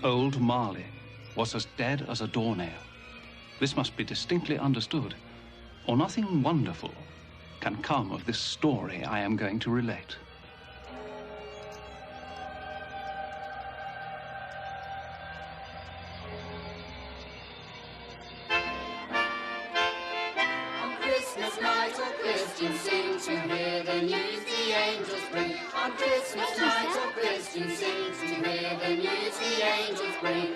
Old Marley was as dead as a doornail. This must be distinctly understood, or nothing wonderful can come of this story I am going to relate. On Christmas night all Christians sing to hear the news the angels bring. On Christmas night all Christians sing to hear the news the angels bring.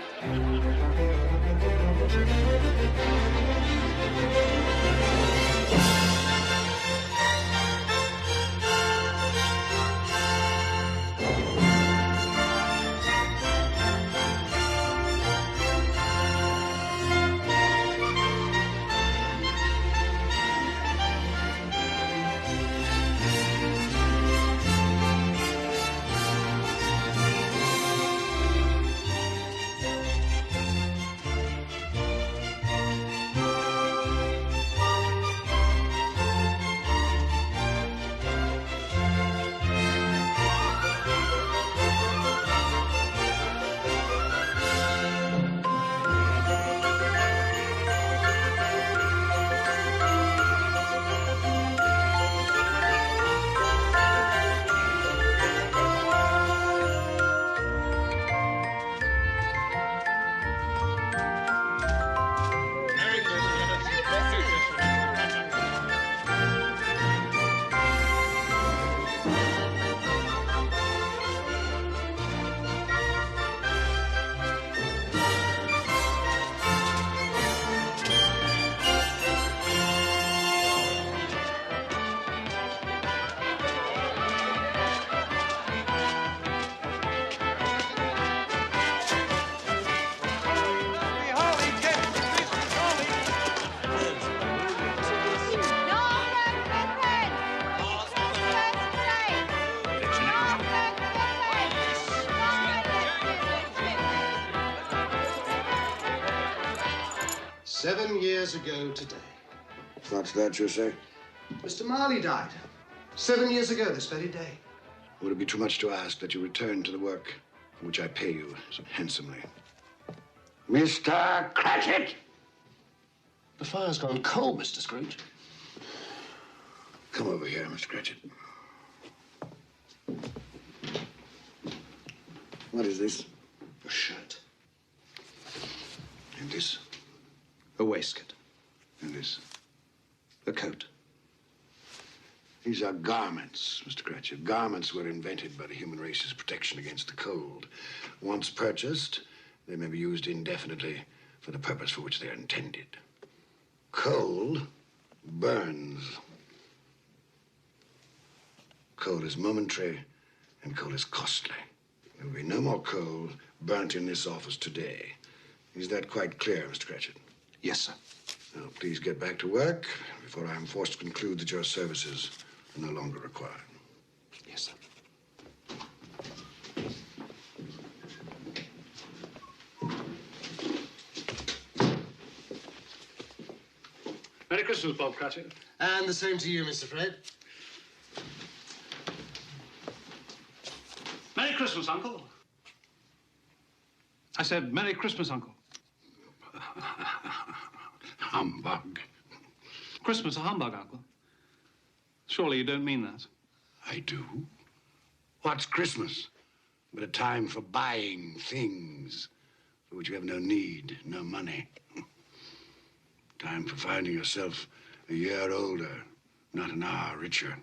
"7 years ago today." What's that you say? Mr. Marley died. 7 years ago this very day. Would it be too much to ask that you return to the work for which I pay you so handsomely? Mr. Cratchit! The fire's gone cold, Mr. Scrooge. Come over here, Mr. Cratchit. What is this? A shirt. And this? A waistcoat. And this? A coat. These are garments, Mr. Cratchit. Garments were invented by the human race's protection against the cold. Once purchased, they may be used indefinitely for the purpose for which they are intended. Coal burns. Coal is momentary, and coal is costly. There will be no more coal burnt in this office today. Is that quite clear, Mr. Cratchit? Yes, sir. Now, please get back to work before I am forced to conclude that your services are no longer required. Yes, sir. Merry Christmas, Bob Cratchit. And the same to you, Mr. Fred. Merry Christmas, Uncle. I said, Merry Christmas, Uncle. Humbug. Christmas a humbug, Uncle. Surely you don't mean that. I do. What's Christmas but a time for buying things for which you have no need, no money? Time for finding yourself a year older, not an hour richer.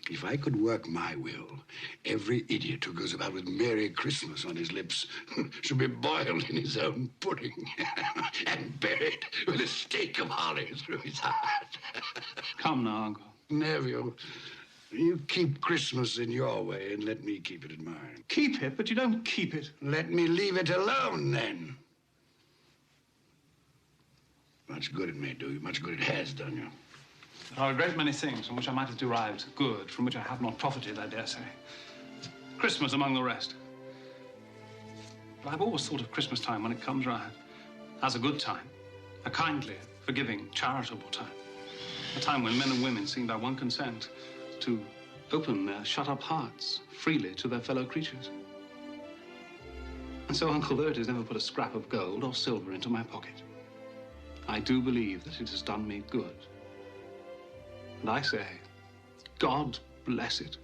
If I could work my will, every idiot who goes about with Merry Christmas on his lips should be boiled in his own pudding and buried with a stake of holly through his heart. Come now, Uncle. Neville, you keep Christmas in your way and let me keep it in mine. Keep it, but you don't keep it. Let me leave it alone, then. Much good it may do you. Much good it has done you. There are a great many things from which I might have derived good, from which I have not profited, I dare say. Christmas among the rest. But I've always thought of Christmas time when it comes round as a good time, a kindly, forgiving, charitable time. A time when men and women seem by one consent to open their shut-up hearts freely to their fellow creatures. And so Uncle Otis never put a scrap of gold or silver into my pocket. I do believe that it has done me good. And I say, God bless it.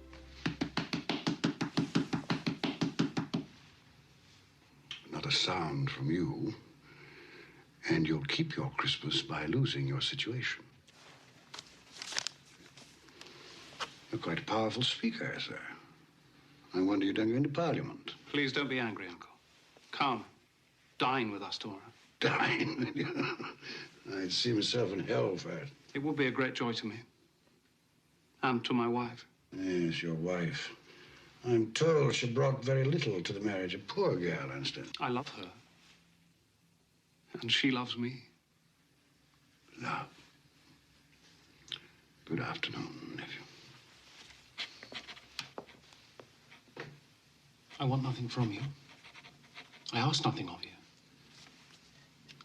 Not a sound from you, and you'll keep your Christmas by losing your situation. You're quite a powerful speaker, sir. I wonder you don't go into Parliament. Please don't be angry, Uncle. Come, dine with us tomorrow. Dine? I'd see myself in hell for it. It would be a great joy to me. And to my wife. Yes, your wife. I'm told she brought very little to the marriage. A poor girl, I understand. I love her. And she loves me. Love. Good afternoon, nephew. I want nothing from you. I ask nothing of you.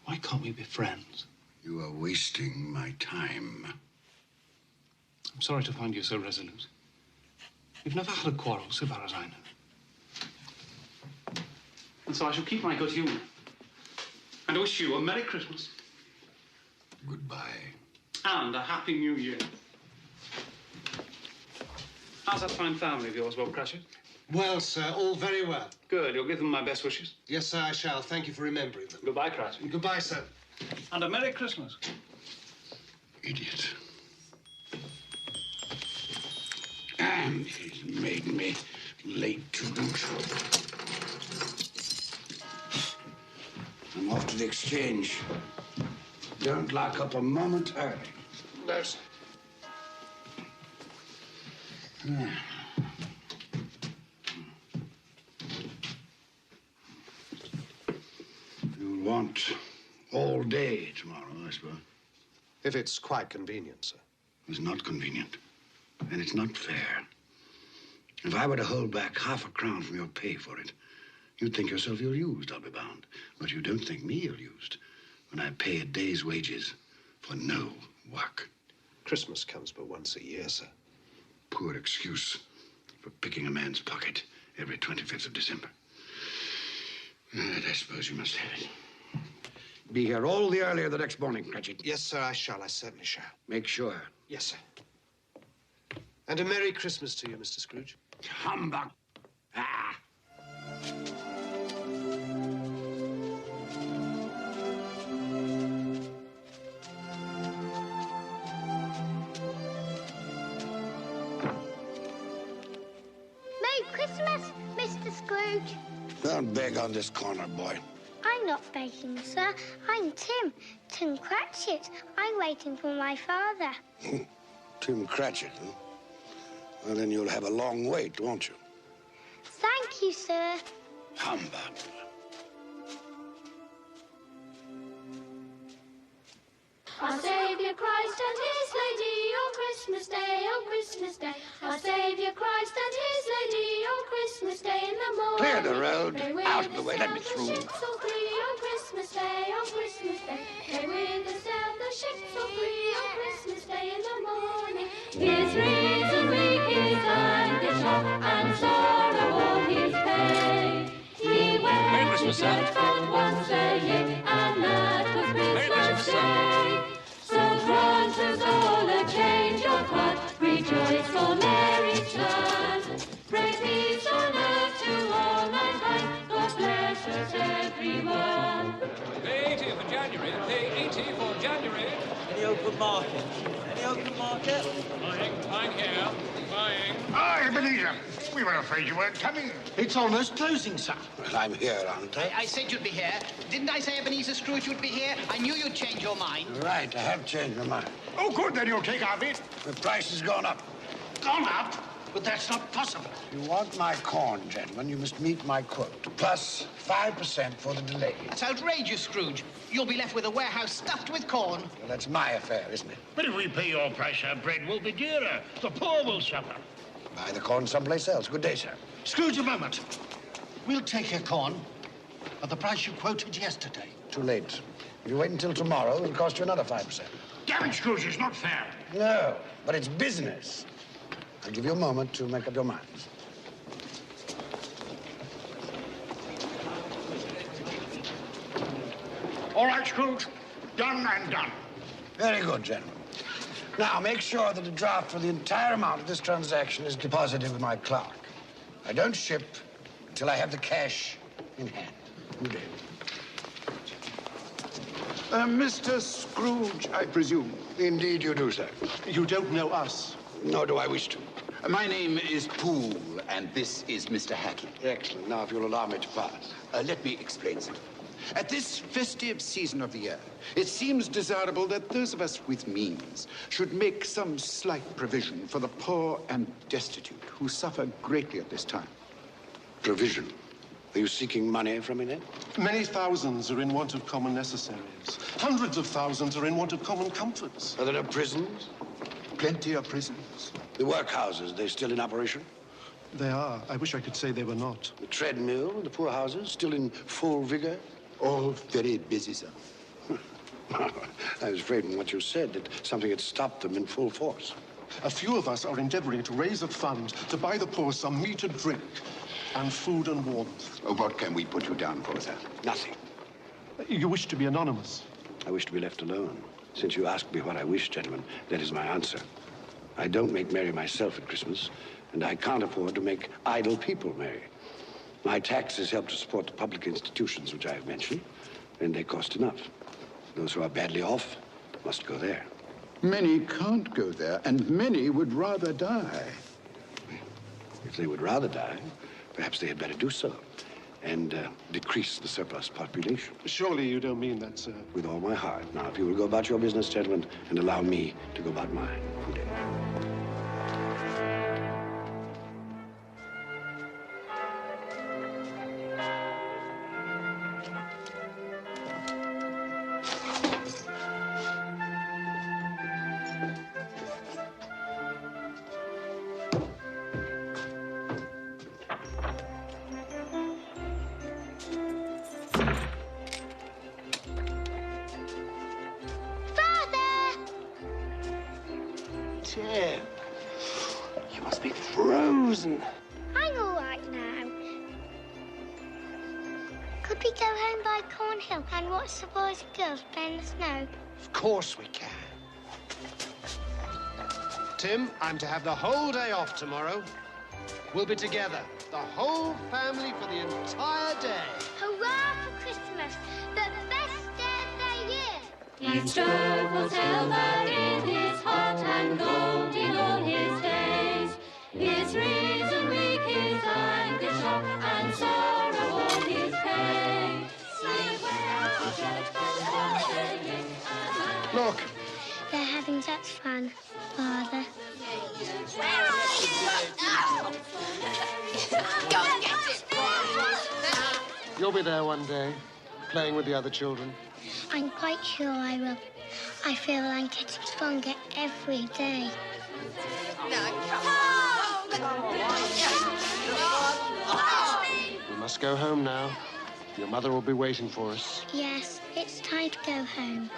Why can't we be friends? You are wasting my time. I'm sorry to find you so resolute. We've never had a quarrel, so far as I know. And so I shall keep my good humor. And wish you a Merry Christmas. Goodbye. And a Happy New Year. How's that fine family of yours, Bob Cratchit? Well, sir, all very well. Good. You'll give them my best wishes. Yes, sir, I shall. Thank you for remembering them. Goodbye, Cratchit. Goodbye, sir. And a Merry Christmas. Idiot. And he's made me late to boot. I'm off to the exchange. Don't lock up a moment early. No, sir. You'll want all day tomorrow, I suppose. If it's quite convenient, sir. It's not convenient. And it's not fair. If I were to hold back half a crown from your pay for it, you'd think yourself ill-used, I'll be bound. But you don't think me ill-used when I pay a day's wages for no work. Christmas comes but once a year, sir. Poor excuse for picking a man's pocket every 25th of December. And I suppose you must have it. Be here all the earlier the next morning, Cratchit. Yes, sir, I shall. I certainly shall. Make sure. Yes, sir. And a Merry Christmas to you, Mr. Scrooge. Humbug. Ah. Merry Christmas, Mr. Scrooge. Don't beg on this corner, boy. I'm not begging, sir. I'm Tim Cratchit. I'm waiting for my father. Tim Cratchit, huh? Well, then you'll have a long wait, won't you? Thank you, sir. Humbug. Our Saviour Christ and His Lady on Christmas Day, on Christmas Day. Our Saviour Christ and His Lady on Christmas Day in the morning. Clear the road. They with Out of the us way. Let me sailed through. the ships all three on Christmas Day, on Christmas Day. They with us sailed the ships all three on Christmas Day in the morning. His reason weak, his anger sharp, and sorrow all his pain. He went to church but once a year, and that was Christmas Day. So grant us all a change of heart, rejoice for Mary's son. Pray peace on earth to all mankind, God bless us everyone. Pay 80 for January, pay 80 for January. Any open market? Any open market? Buying here, buying. Ah, Ebenezer. We were afraid you weren't coming. It's almost closing, sir. Well, I'm here, aren't I? I said you'd be here. Didn't I say Ebenezer Scrooge would be here? I knew you'd change your mind. Right, I have changed my mind. Oh, good, then you'll take our bit. The price has gone up. Gone up? But that's not possible. If you want my corn, gentlemen, you must meet my quote. Plus 5% for the delay. That's outrageous, Scrooge. You'll be left with a warehouse stuffed with corn. Well, that's my affair, isn't it? But if we pay your price, our bread will be dearer. The poor will suffer. Buy the corn someplace else. Good day, sir. Scrooge, a moment. We'll take your corn at the price you quoted yesterday. Too late. If you wait until tomorrow, it'll cost you another 5%. Damn it, Scrooge, it's not fair. No, but it's business. I'll give you a moment to make up your minds. All right, Scrooge. Done and done. Very good, gentlemen. Now, make sure that a draft for the entire amount of this transaction is deposited with my clerk. I don't ship until I have the cash in hand. Good day. Mr. Scrooge, I presume. Indeed you do, sir. You don't know us. Nor do I wish to. My name is Poole, and this is Mr. Hackett. Excellent. Now, if you'll allow me to pass. Let me explain something. At this festive season of the year, it seems desirable that those of us with means should make some slight provision for the poor and destitute who suffer greatly at this time. Provision? Are you seeking money from me, then? Many thousands are in want of common necessaries. Hundreds of thousands are in want of common comforts. Are there no prisons? Plenty of prisons. The workhouses, they still in operation? They are. I wish I could say they were not. The treadmill, the poorhouses, still in full vigor? All very busy, sir. I was afraid from what you said that something had stopped them in full force. A few of us are endeavoring to raise a fund to buy the poor some meat and drink and food and warmth. What can we put you down for, sir? Nothing. You wish to be anonymous? I wish to be left alone. Since you asked me what I wish, gentlemen, that is my answer. I don't make merry myself at Christmas, and I can't afford to make idle people merry. My taxes help to support the public institutions which I have mentioned, and they cost enough. Those who are badly off must go there. Many can't go there, and many would rather die. If they would rather die, perhaps they had better do so, and decrease the surplus population. Surely you don't mean that, sir. With all my heart. Now, if you will go about your business, gentlemen, and allow me to go about mine. Good day. Tim, you must be frozen. I'm all right now. Could we go home by Cornhill and watch the boys and girls play in the snow? Of course we can. Tim, I'm to have the whole day off tomorrow. We'll be together, the whole family, for the entire day. Hurrah for Christmas, the best day of the year. Each stroke will tell that in his heart and gold in all his days. His reason weak, his anger sharp, and sorrow all his pain. Sing well to church and singing and Look, They're having such fun, Father. Go and get it! you'll be there one day, playing with the other children. I'm quite sure I will. I feel I'm getting stronger every day. We must go home now. Your mother will be waiting for us. Yes, it's time to go home.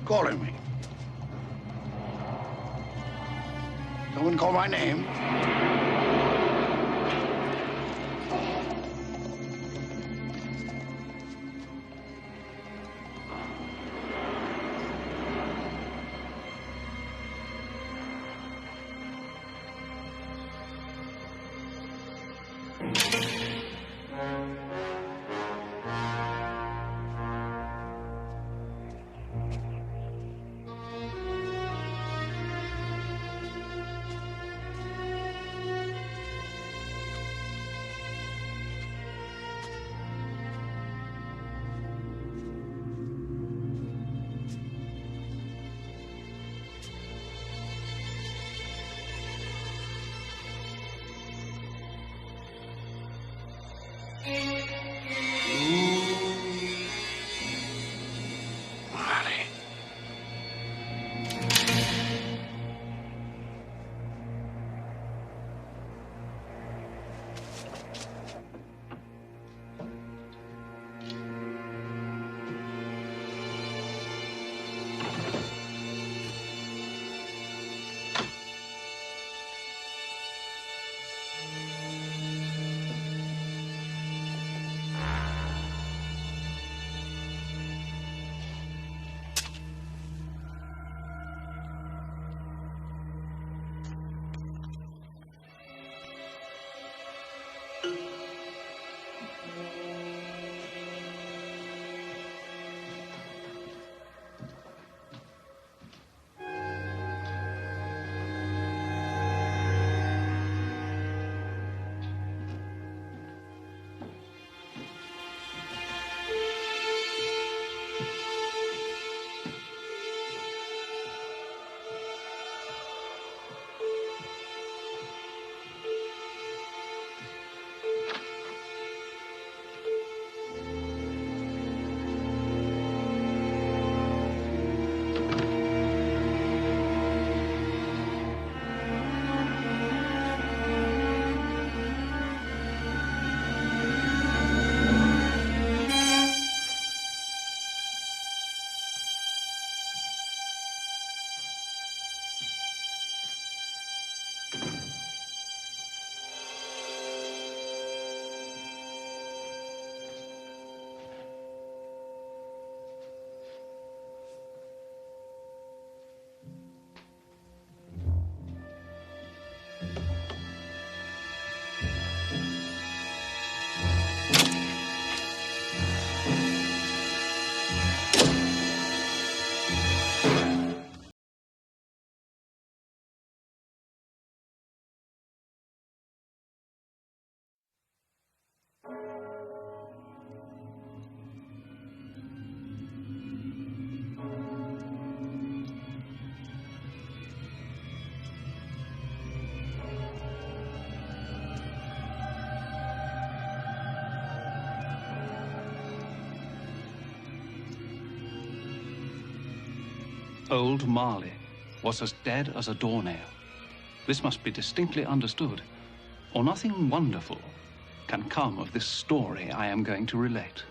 calling me? Someone call my name? Old Marley was as dead as a doornail. This must be distinctly understood, or nothing wonderful can come of this story I am going to relate.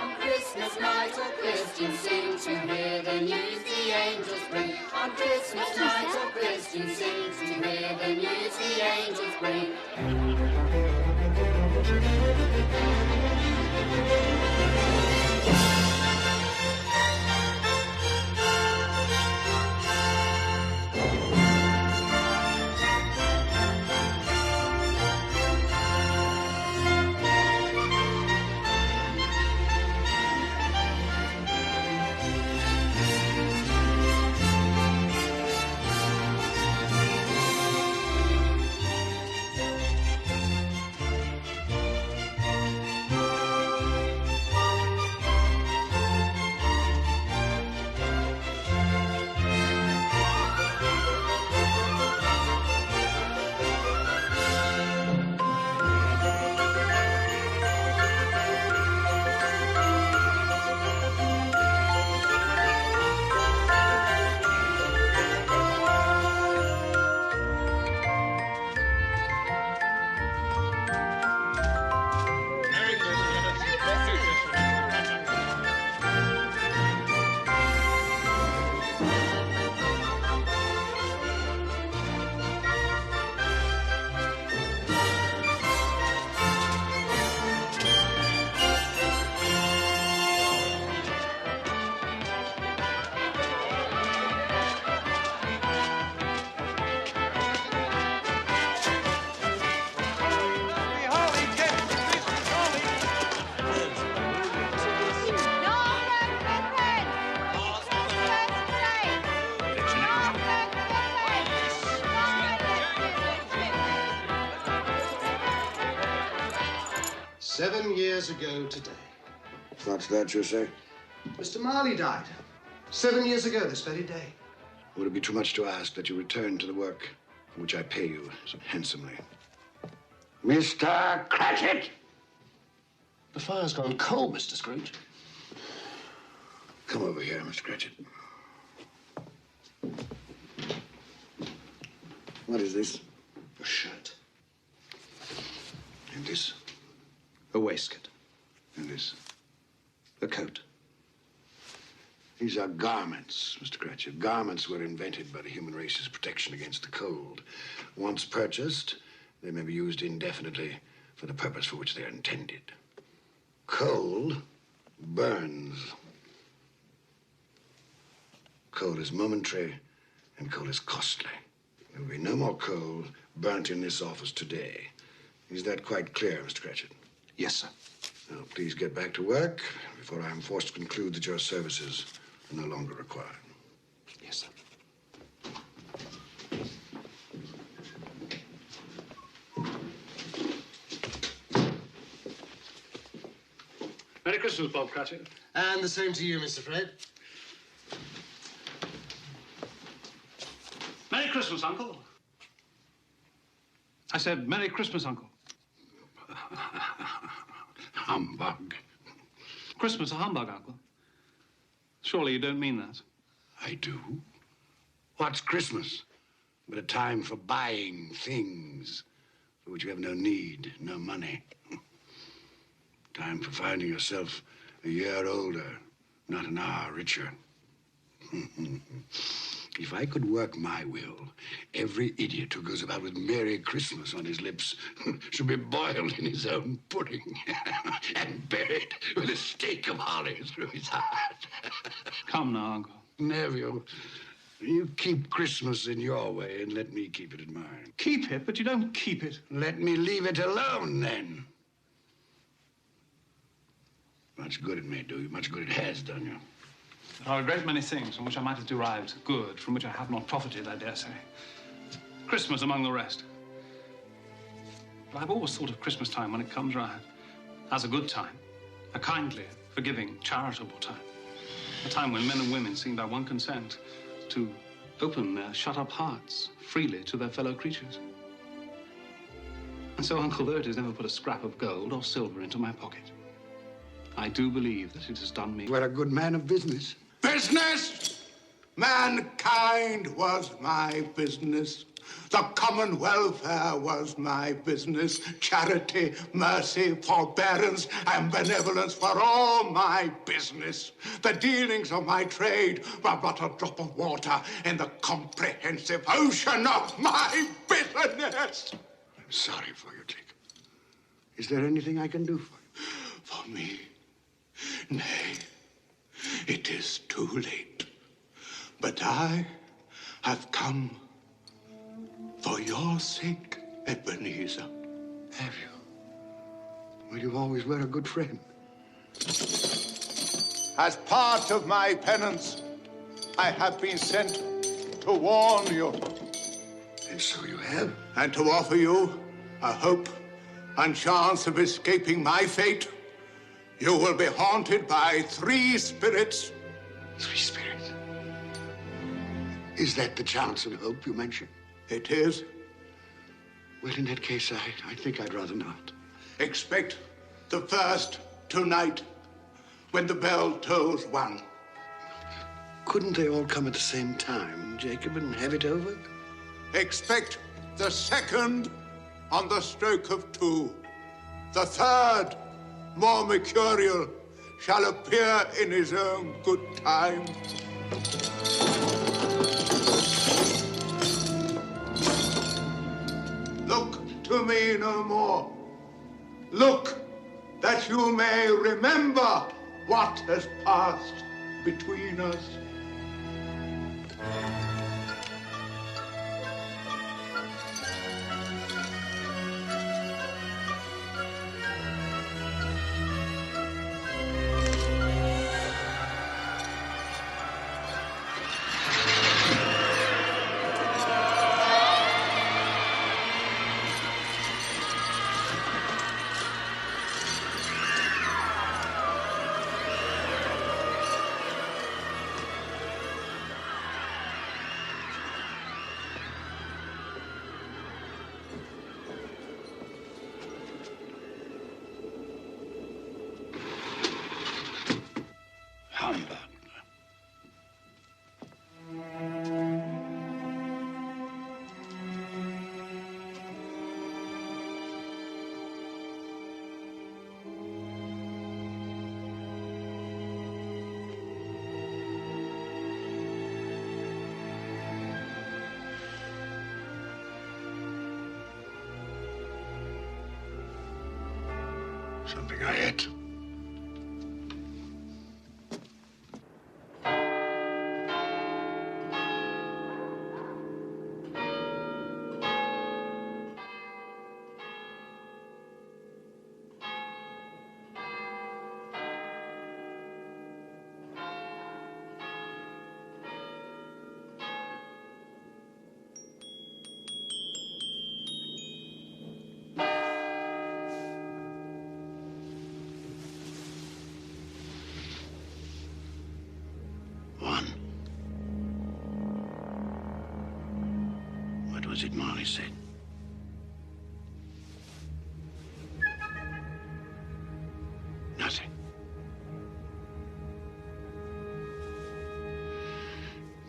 On Christmas night all Christians sing to hear the news the angels bring. On Christmas night all Christians sing to hear the news the angels bring. 7 years ago today. What's that you say? Mr. Marley died. 7 years ago this very day. Would it be too much to ask that you return to the work for which I pay you so handsomely? Mr. Cratchit! The fire's gone cold, Mr. Scrooge. Come over here, Mr. Cratchit. What is this? A shirt. And this? A waistcoat. And this? A coat. These are garments, Mr. Cratchit. Garments were invented by the human race's protection against the cold. Once purchased, they may be used indefinitely for the purpose for which they are intended. Coal burns. Coal is momentary, and coal is costly. There will be no more coal burnt in this office today. Is that quite clear, Mr. Cratchit? Yes, sir. Now, please get back to work before I am forced to conclude that your services are no longer required. Yes, sir. Merry Christmas, Bob Cratchit. And the same to you, Mr. Fred. Merry Christmas, Uncle. I said, Merry Christmas, Uncle. Humbug. Christmas a humbug, Uncle. Surely you don't mean that. I do. What's Christmas but a time for buying things for which you have no need, no money? Time for finding yourself a year older, not an hour richer. If I could work my will, every idiot who goes about with Merry Christmas on his lips should be boiled in his own pudding and buried with a stake of holly through his heart. Come now, Uncle. Neville, you keep Christmas in your way and let me keep it in mine. Keep it, but you don't keep it. Let me leave it alone, then. Much good it may do you, much good it has done you. There are a great many things from which I might have derived good, from which I have not profited, I dare say. Christmas among the rest. But I've always thought of Christmas time when it comes round as a good time, a kindly, forgiving, charitable time. A time when men and women seem by one consent to open their shut-up hearts freely to their fellow creatures. And so, Uncle, though it has never put a scrap of gold or silver into my pocket, I do believe that it has done me... You are a good man of business. Business! Mankind was my business. The common welfare was my business. Charity, mercy, forbearance, and benevolence were all my business. The dealings of my trade were but a drop of water in the comprehensive ocean of my business. I'm sorry for you, Jacob. Is there anything I can do for you? For me? Nay, it is too late. But I have come for your sake, Ebenezer. Have you? Well, you always were a good friend. As part of my penance, I have been sent to warn you. And so you have? And to offer you a hope and chance of escaping my fate. You will be haunted by 3 spirits. 3 spirits? Is that the chance and hope you mentioned? It is. Well, in that case, I think I'd rather not. Expect the first tonight, when the bell tolls 1. Couldn't they all come at the same time, Jacob, and have it over? Expect the second on the stroke of 2. The third, more mercurial, shall appear in his own good time. Look to me no more. Look, that you may remember what has passed between us. Something I ate. What was it Molly said? Nothing.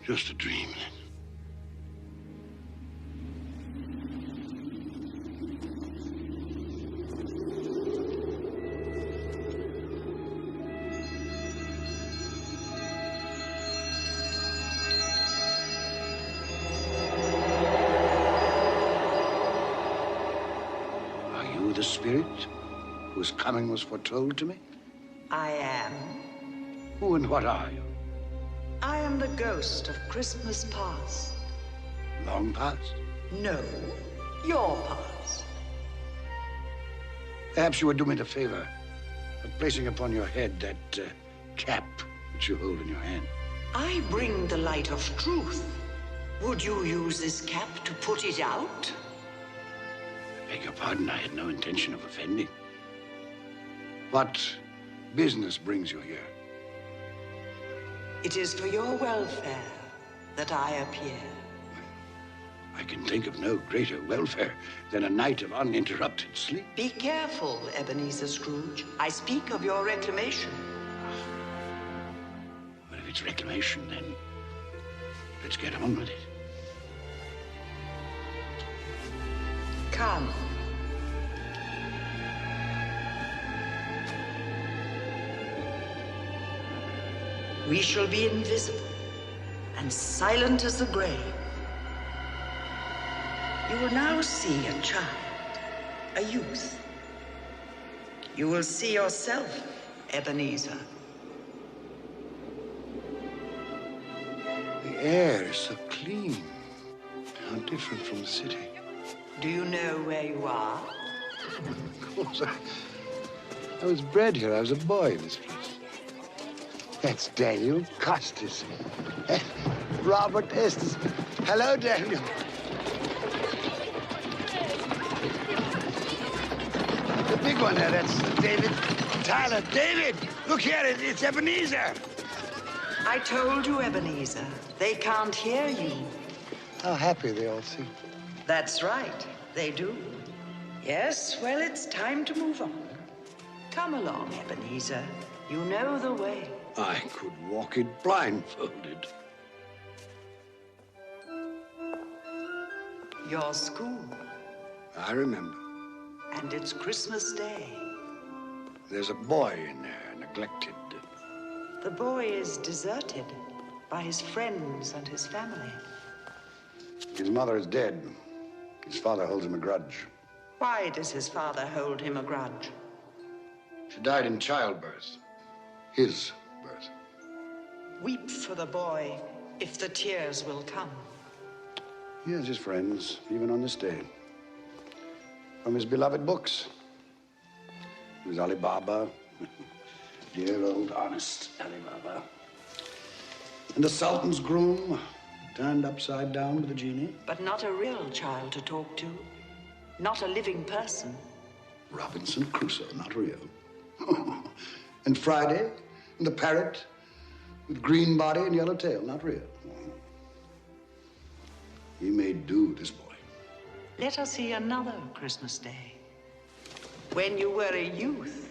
Just a dream, then. The spirit whose coming was foretold to me? I am. Who and what are you? I am the ghost of Christmas past. Long past? No, your past. Perhaps you would do me the favor of placing upon your head that cap which you hold in your hand. I bring the light of truth. Would you use this cap to put it out? I beg your pardon, I had no intention of offending. What business brings you here? It is for your welfare that I appear. I can think of no greater welfare than a night of uninterrupted sleep. Be careful, Ebenezer Scrooge. I speak of your reclamation. Well, if it's reclamation, then let's get on with it. Come. We shall be invisible and silent as the grave. You will now see a child, a youth. You will see yourself, Ebenezer. The air is so clean. How different from the city. Do you know where you are? Of course, I was bred here. I was a boy in this place. That's Daniel Costas. Robert Estes. Hello, Daniel. The big one there, that's David Tyler. David, look here, it's Ebenezer. I told you, Ebenezer. They can't hear you. How happy they all seem. That's right, they do. Yes, well, it's time to move on. Come along, Ebenezer. You know the way. I could walk it blindfolded. Your school. I remember. And it's Christmas Day. There's a boy in there, neglected. The boy is deserted by his friends and his family. His mother is dead. His father holds him a grudge. Why does his father hold him a grudge? She died in childbirth. His birth. Weep for the boy if the tears will come. He has his friends, even on this day. From his beloved books. There's Ali Baba. Dear old honest Ali Baba. And the Sultan's groom, turned upside down with the genie. But not a real child to talk to. Not a living person. Robinson Crusoe, not real. And Friday, and the parrot with green body and yellow tail, not real. He made do, this boy. Let us see another Christmas Day. When you were a youth.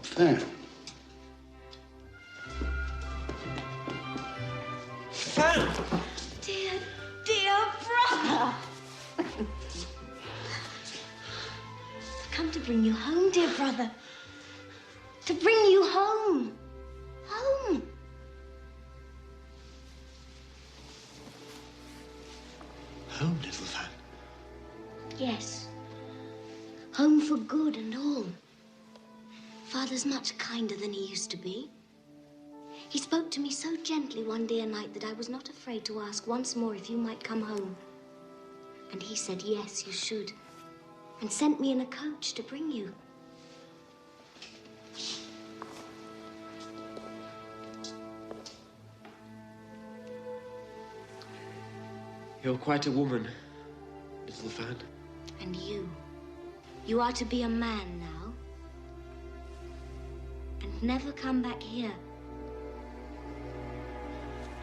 Fan. Fan! Dear, dear brother. I've come to bring you home, dear brother. To bring you home. Home. Home, little fan. Yes. Home for good and all. Father's much kinder than he used to be. He spoke to me so gently one dear night that I was not afraid to ask once more if you might come home. And he said, yes, you should, and sent me in a coach to bring you. You're quite a woman, little Fan. And you are to be a man now. And never come back here.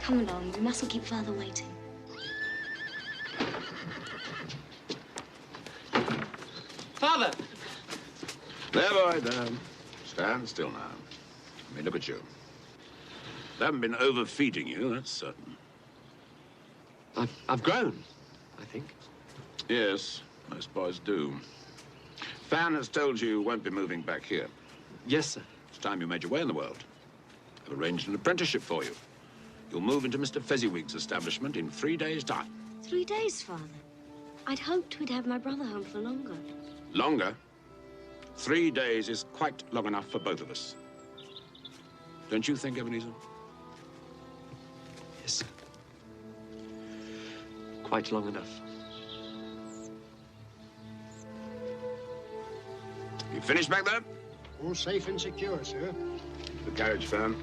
Come along, we mustn't keep Father waiting. Father! There, boy, there. Stand still now. Let me look at you. They haven't been overfeeding you, that's certain. I've grown, I think. Yes, most boys do. Fan has told you won't be moving back here. Yes, sir. It's time you made your way in the world. I've arranged an apprenticeship for you. You'll move into Mr. Fezziwig's establishment in 3 days' time. 3 days, Father? I'd hoped we'd have my brother home for longer. Longer? 3 days is quite long enough for both of us. Don't you think, Ebenezer? Yes, sir. Quite long enough. You finished back there? All safe and secure, sir. The carriage, Fan.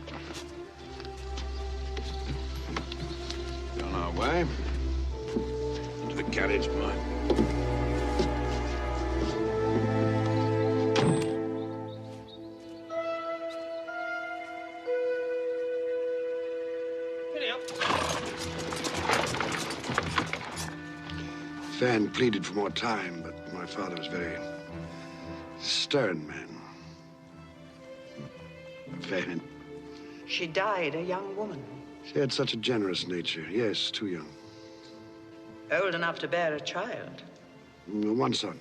On our way. Into the carriage, boy. Fan pleaded for more time, but my father was a very stern man. Fan. She died a young woman. She had such a generous nature. Yes, too young. Old enough to bear a child. One son.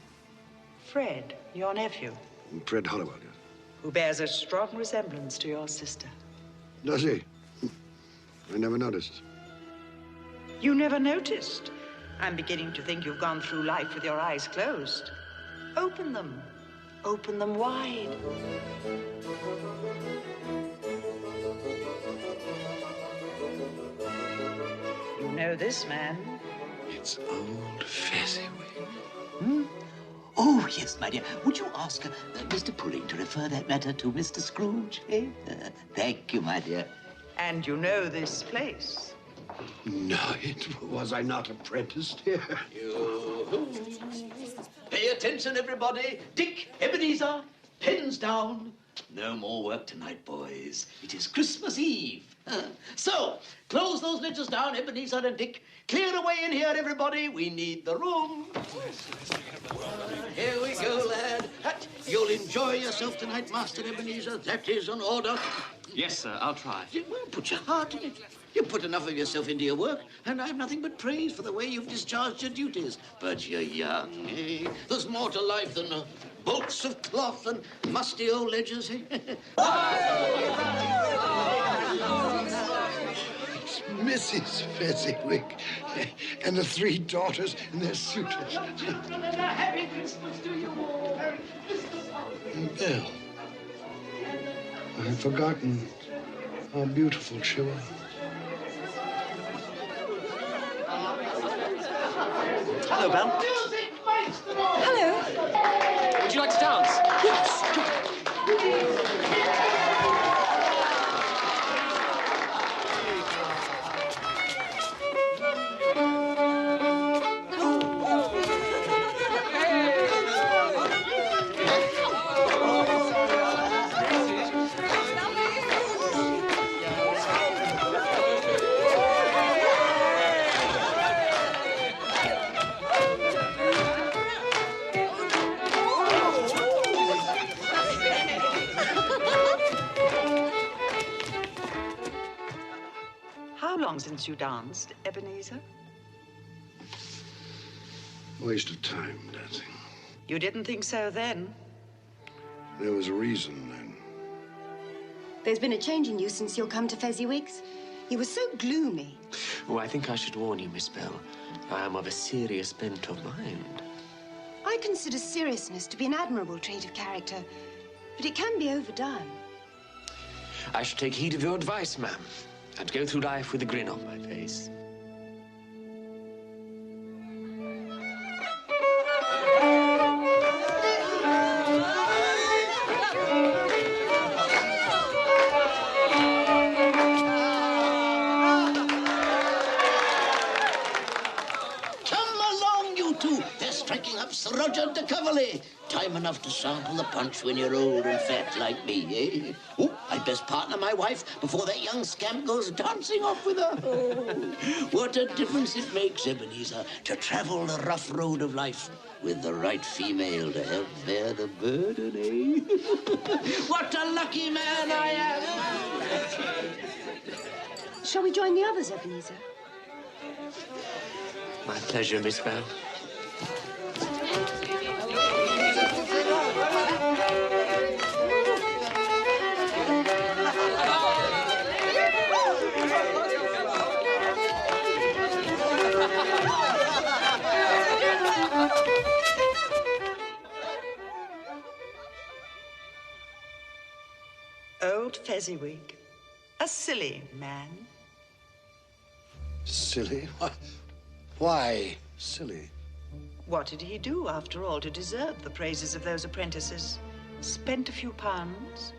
Fred, your nephew, Fred Hollowell, yes. who bears a strong resemblance to your sister. Does he? I never noticed. You never noticed? I'm beginning to think you've gone through life with your eyes closed. Open them. Open them wide. You know this man? It's old Fezziwig. Hmm? Oh, yes, my dear. Would you ask Mr. Pulling to refer that matter to Mr. Scrooge, eh? Thank you, my dear. And you know this place? No, was I not apprenticed here? Pay attention, everybody. Dick, Ebenezer, pens down. No more work tonight, boys. It is Christmas Eve. So, close those ledgers down, Ebenezer and Dick. Clear away in here, everybody. We need the room. Here we go, lad. You'll enjoy yourself tonight, Master Ebenezer. That is an order. Yes, sir, I'll try. Well, put your heart in it. You put enough of yourself into your work, and I've nothing but praise for the way you've discharged your duties. But you're young, eh? There's more to life than bolts of cloth and musty old ledgers, eh? It's Mrs. Fezziwig and the 3 daughters and their suitors. Happy Christmas to you all. Merry Christmas. Belle, I had forgotten how beautiful she was. Hello, Belle. Hello. Would you like to dance? Yes. How long since you danced, Ebenezer? Waste of time, dancing. You didn't think so then? There was a reason then. There's been a change in you since you'll come to Fezziwig's. You were so gloomy. Oh, I think I should warn you, Miss Bell. I am of a serious bent of mind. I consider seriousness to be an admirable trait of character, but it can be overdone. I should take heed of your advice, ma'am, and go through life with a grin on my face. Sir Roger de Coverley. Time enough to sample the punch when you're old and fat like me, eh? Oh, I'd best partner my wife before that young scamp goes dancing off with her. Oh, what a difference it makes, Ebenezer, to travel the rough road of life with the right female to help bear the burden, eh? What a lucky man I am! Shall we join the others, Ebenezer? My pleasure, Miss Bell. Old Fezziwig. A silly man. Silly? Why silly? What did he do, after all, to deserve the praises of those apprentices? Spent a few pounds,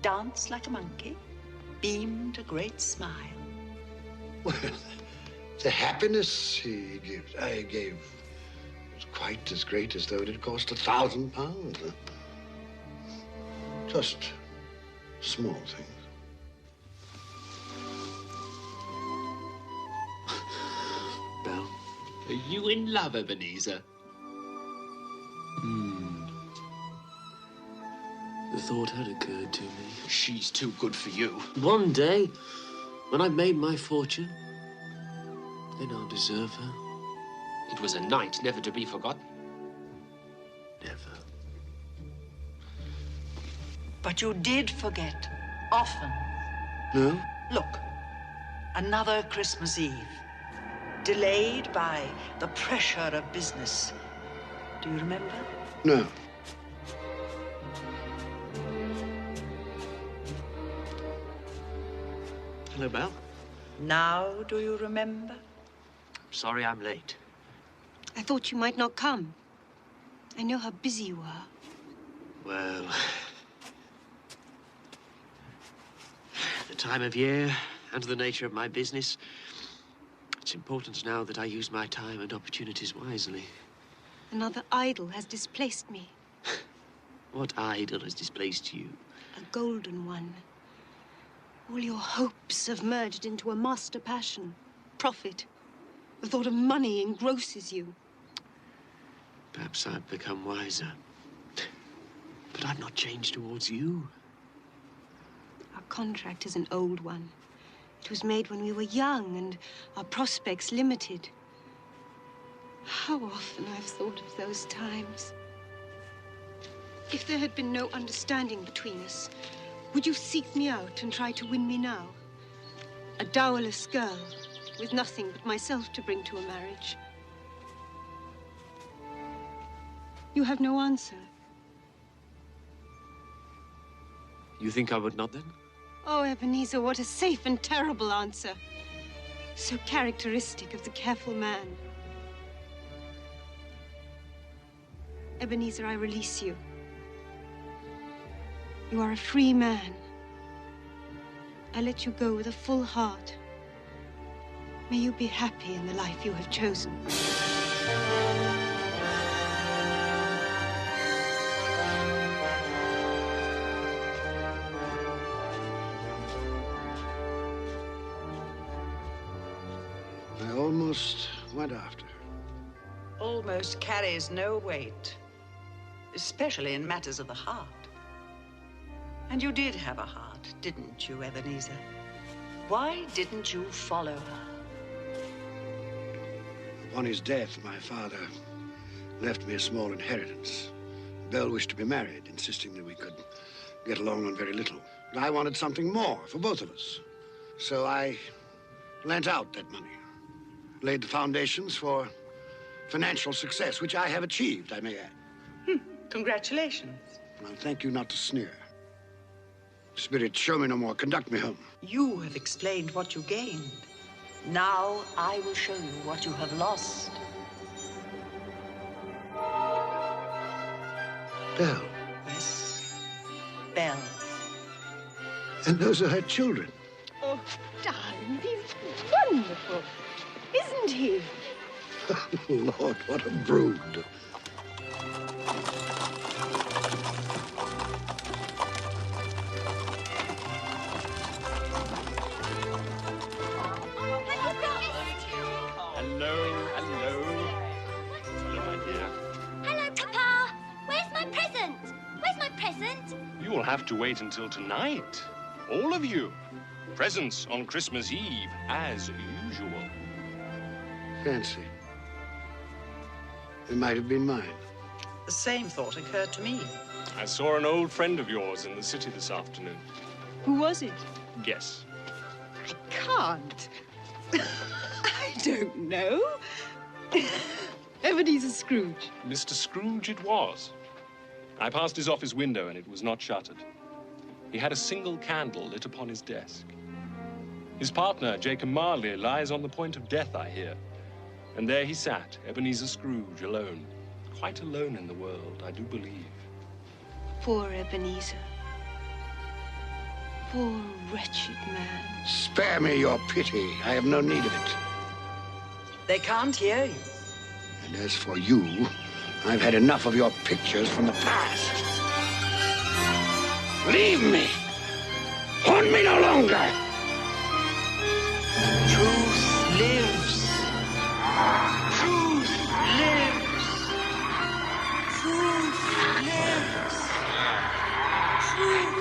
danced like a monkey, beamed a great smile. Well, the happiness I gave was quite as great as though it had cost £1,000. Just small things. Bell, are you in love, Ebenezer? The thought had occurred to me. She's too good for you. One day, when I've made my fortune, then I'll deserve her. It was a night never to be forgotten. Never. But you did forget, often. No? Look, another Christmas Eve, delayed by the pressure of business. Do you remember? No. Hello, Belle. Now do you remember? I'm sorry I'm late. I thought you might not come. I know how busy you are. Well, the time of year and the nature of my business, it's important now that I use my time and opportunities wisely. Another idol has displaced me. What idol has displaced you? A golden one. All your hopes have merged into a master passion. Profit. The thought of money engrosses you. Perhaps I've become wiser. But I've not changed towards you. Our contract is an old one. It was made when we were young and our prospects limited. How often I've thought of those times. If there had been no understanding between us, would you seek me out and try to win me now? A dowerless girl with nothing but myself to bring to a marriage. You have no answer. You think I would not, then? Oh, Ebenezer, what a safe and terrible answer. So characteristic of the careful man. Ebenezer, I release you. You are a free man. I let you go with a full heart. May you be happy in the life you have chosen. I almost went after her. Almost carries no weight, especially in matters of the heart. And you did have a heart, didn't you, Ebenezer? Why didn't you follow her? Upon his death, my father left me a small inheritance. Belle wished to be married, insisting that we could get along on very little. But I wanted something more for both of us. So I lent out that money, laid the foundations for financial success, which I have achieved, I may add. Congratulations. Well, thank you not to sneer. Spirit, show me no more. Conduct me home. You have explained what you gained. Now I will show you what you have lost. Belle. Yes, Belle. And those are her children. Oh, darling, he's wonderful, isn't he? Oh, Lord, what a brood. Hello, hello. Hello, my dear. Hello, Papa. Where's my present? Where's my present? You will have to wait until tonight. All of you. Presents on Christmas Eve, as usual. Fancy. It might have been mine. The same thought occurred to me. I saw an old friend of yours in the city this afternoon. Who was it? Guess. I can't. I don't know. Ebenezer Scrooge. Mr. Scrooge it was. I passed his office window and it was not shuttered. He had a single candle lit upon his desk. His partner, Jacob Marley, lies on the point of death, I hear. And there he sat, Ebenezer Scrooge, alone. Quite alone in the world, I do believe. Poor Ebenezer. Poor wretched man. Spare me your pity. I have no need of it. They can't hear you. And as for you, I've had enough of your pictures from the past. Leave me. Haunt me no longer. Truth lives. Truth lives. Truth lives. Truth.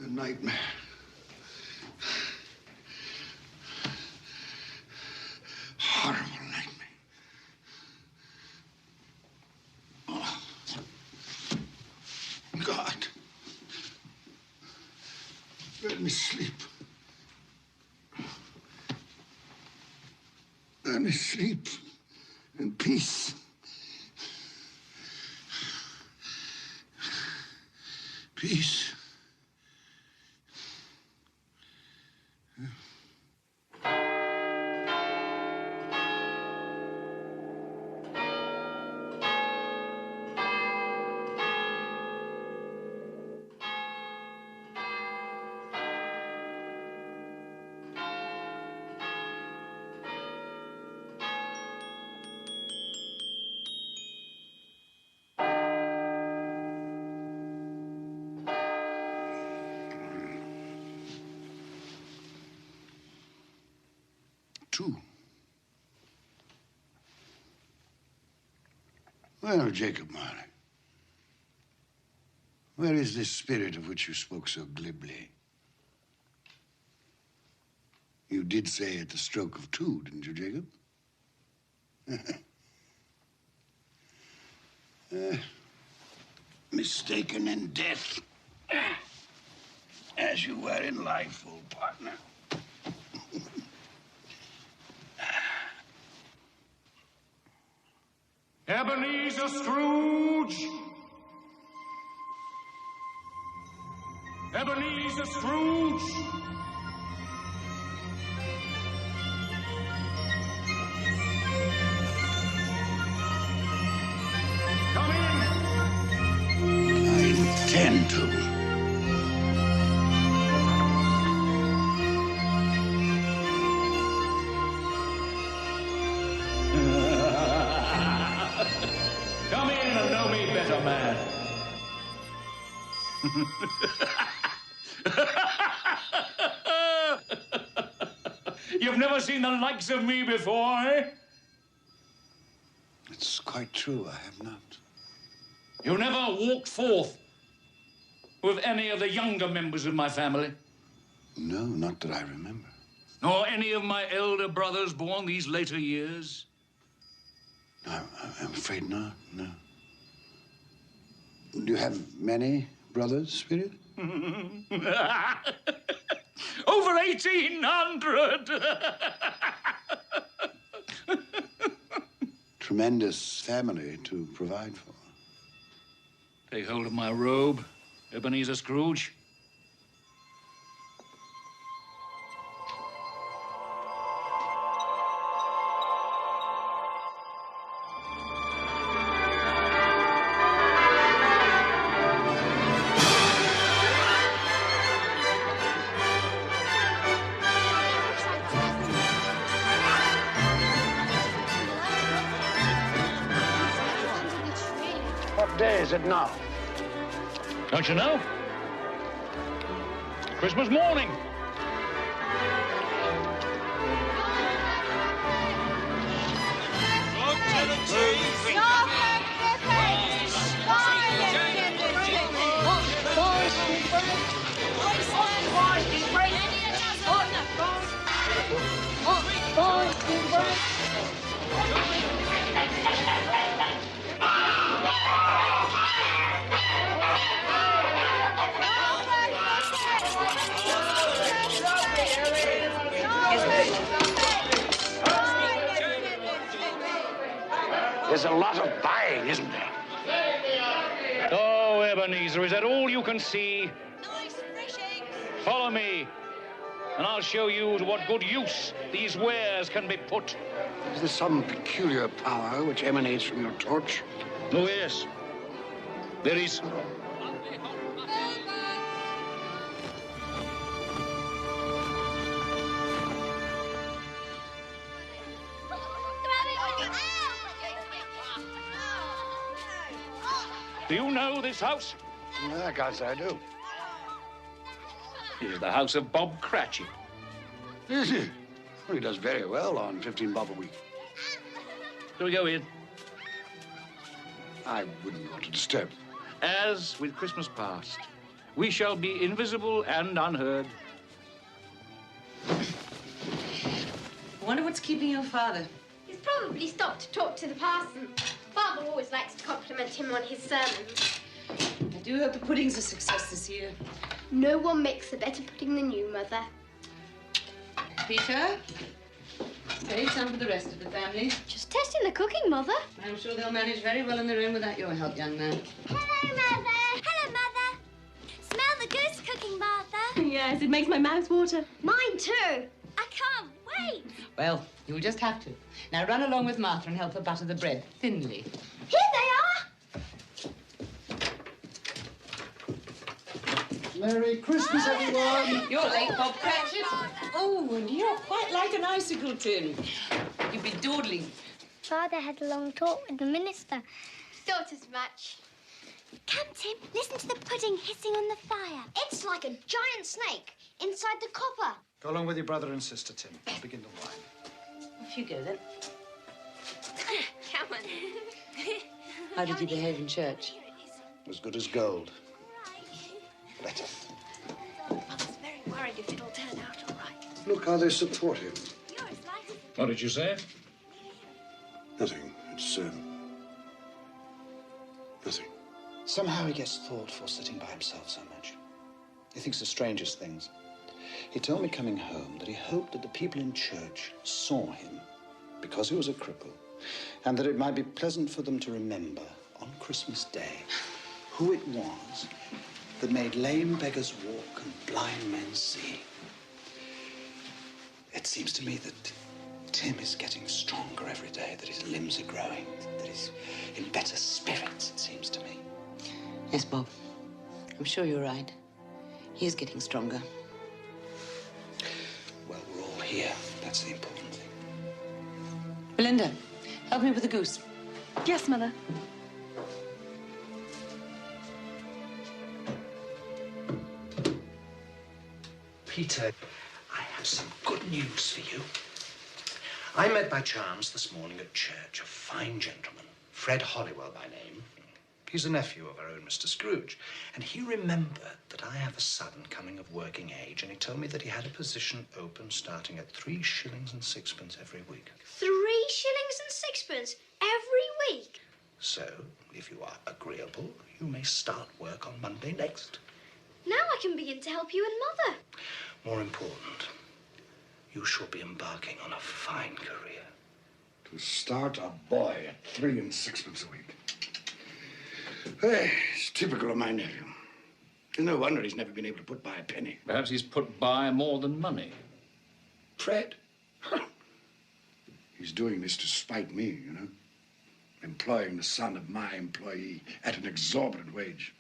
A nightmare. Horrible nightmare. Oh. God. Let me sleep. Let me sleep in peace. Peace. Two. Well, Jacob Marley, where is this spirit of which you spoke so glibly? You did say at the stroke of two, didn't you, Jacob? Mistaken in death, as you were in life, old partner. Ebenezer Scrooge! Ebenezer Scrooge! Come in! I intend to. Come in and know me better, man. You've never seen the likes of me before, eh? It's quite true, I have not. You never walked forth with any of the younger members of my family? No, not that I remember. Nor any of my elder brothers born these later years? No, I'm afraid not, no. Do you have many brothers, Spirit? Over 1,800! Tremendous family to provide for. Take hold of my robe, Ebenezer Scrooge. What day is it now? Don't you know? Christmas morning. There's a lot of buying, isn't there? Oh, Ebenezer, is that all you can see? Follow me, and I'll show you to what good use these wares can be put. Is there some peculiar power which emanates from your torch? Oh, yes. There is. Do you know this house? I can't say I do. It is the house of Bob Cratchit. Is he? Well, he does very well on 15 bob a week. Shall we go in? I wouldn't want to disturb. As with Christmas past, we shall be invisible and unheard. I wonder what's keeping your father. He's probably stopped to talk to the parson. Father always likes to compliment him on his sermons. I do hope the pudding's a success this year. No one makes a better pudding than you, Mother. Peter, save some for the rest of the family. Just testing the cooking, Mother. I'm sure they'll manage very well on their own without your help, young man. Hello, Mother. Hello, Mother. Smell the goose cooking, Martha. Yes, it makes my mouth water. Mine too. I can't wait. Well, you'll just have to. Now run along with Martha and help her butter the bread thinly. Here they are. Merry Christmas, everyone. You're late, Bob Cratchit. Oh, and you're quite like an icicle tin. You've been dawdling. Father had a long talk with the minister. Thought as much. Come, Tim, listen to the pudding hissing on the fire. It's like a giant snake inside the copper. Go along with your brother and sister, Tim. I'll begin the wine. Off you go, then. Come on. How did you behave in church? As good as gold. Better. Mother's very worried if it'll turn out all right. Look how they support him. What did you say? Nothing. It's, nothing. Somehow he gets thoughtful sitting by himself so much. He thinks the strangest things. He told me coming home that he hoped that the people in church saw him because he was a cripple, and that it might be pleasant for them to remember on Christmas Day who it was that made lame beggars walk and blind men see. It seems to me that Tim is getting stronger every day, that his limbs are growing, that he's in better spirits, it seems to me. Yes, Bob. I'm sure you're right. He is getting stronger. Well, we're all here. That's the important thing. Belinda, help me with the goose. Yes, Mother. Peter, I have some good news for you. I met by chance this morning at church a fine gentleman, Fred Hollywell by name. He's a nephew of our own Mr. Scrooge. And he remembered that I have a son coming of working age, and he told me that he had a position open starting at 3 shillings and 6pence every week. 3 shillings and 6pence every week? So, if you are agreeable, you may start work on Monday next. Now I can begin to help you and Mother. More important, you shall be embarking on a fine career. To start a boy at 3 and 6pence a week. Hey, it's typical of my nephew. It's no wonder he's never been able to put by a penny. Perhaps he's put by more than money. Fred? He's doing this to spite me, you know? Employing the son of my employee at an exorbitant wage.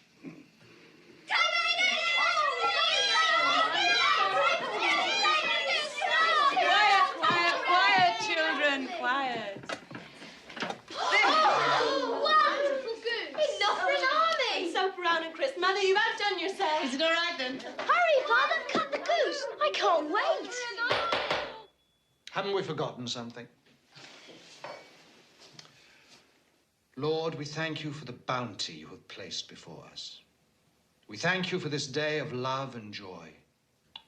Quiet, children, quiet. Wonderful goose! Enough for an army! So Brown and Chris, Mother, you've outdone yourselves. Is it all right then? Hurry, Father, cut the goose. I can't wait. Haven't we forgotten something? Lord, we thank you for the bounty you have placed before us. We thank you for this day of love and joy.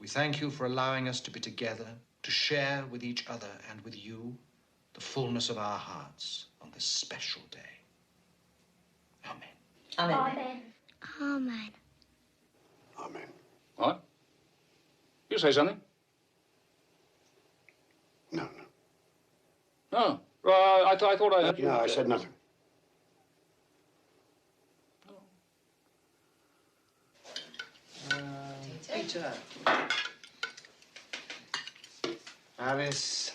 We thank you for allowing us to be together, to share with each other and with you the fullness of our hearts on this special day. Amen. Amen. Amen. Amen. What? You say something? No. Oh, I thought I heard you. No, I said nothing. Peter. Alice.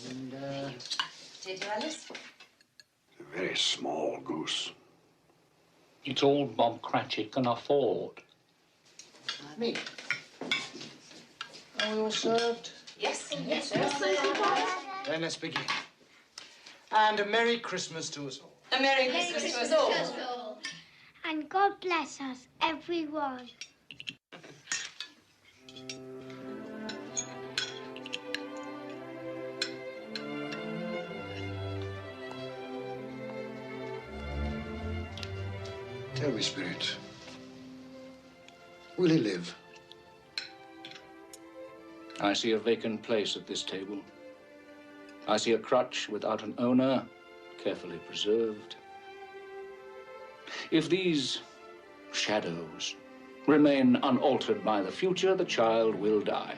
Linda. Potato, Alice? A very small goose. It's all Bob Cratchit can afford. Me. Are we all served? Yes. Then let's begin. And a Merry Christmas to us all. A Merry Christmas to us all. And God bless us, everyone. Tell me, Spirit, will he live? I see a vacant place at this table. I see a crutch without an owner, carefully preserved. If these shadows remain unaltered by the future, the child will die.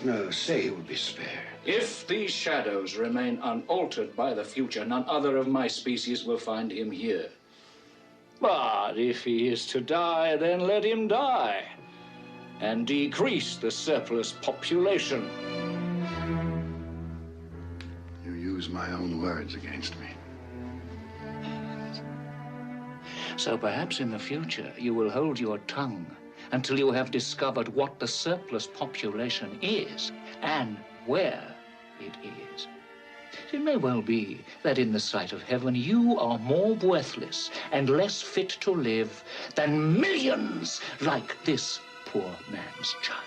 No, say he will be spared. If these shadows remain unaltered by the future, none other of my species will find him here. But if he is to die, then let him die, and decrease the surplus population. You use my own words against me. So perhaps in the future you will hold your tongue until you have discovered what the surplus population is and where it is. It may well be that in the sight of heaven you are more worthless and less fit to live than millions like this poor man's child.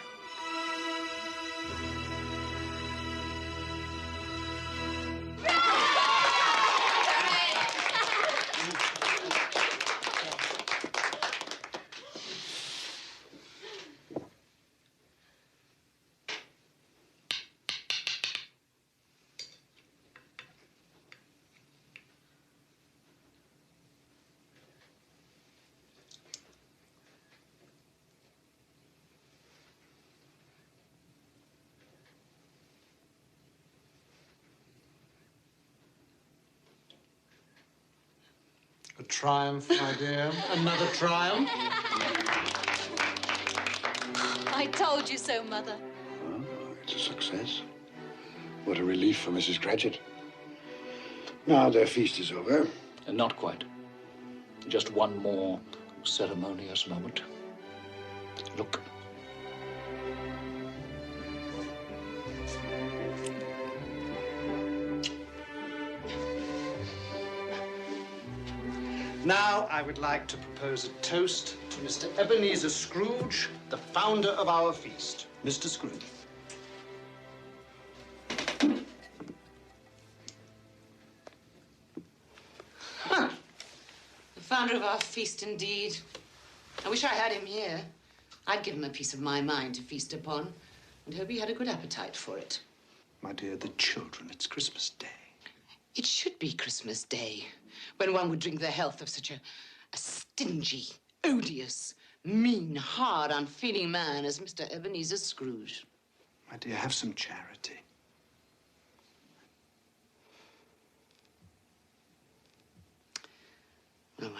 A triumph, my dear. Another triumph. I told you so, Mother. Oh, it's a success. What a relief for Mrs. Cratchit. Now their feast is over. Not quite. Just one more ceremonious moment. Look. Now, I would like to propose a toast to Mr. Ebenezer Scrooge, the founder of our feast. Mr. Scrooge. commander of our feast, indeed. I wish I had him here. I'd give him a piece of my mind to feast upon, and hope he had a good appetite for it. My dear, the children, it's Christmas Day. It should be Christmas Day, when one would drink the health of such a stingy, odious, mean, hard, unfeeling man as Mr. Ebenezer Scrooge. My dear, have some charity. Oh, well.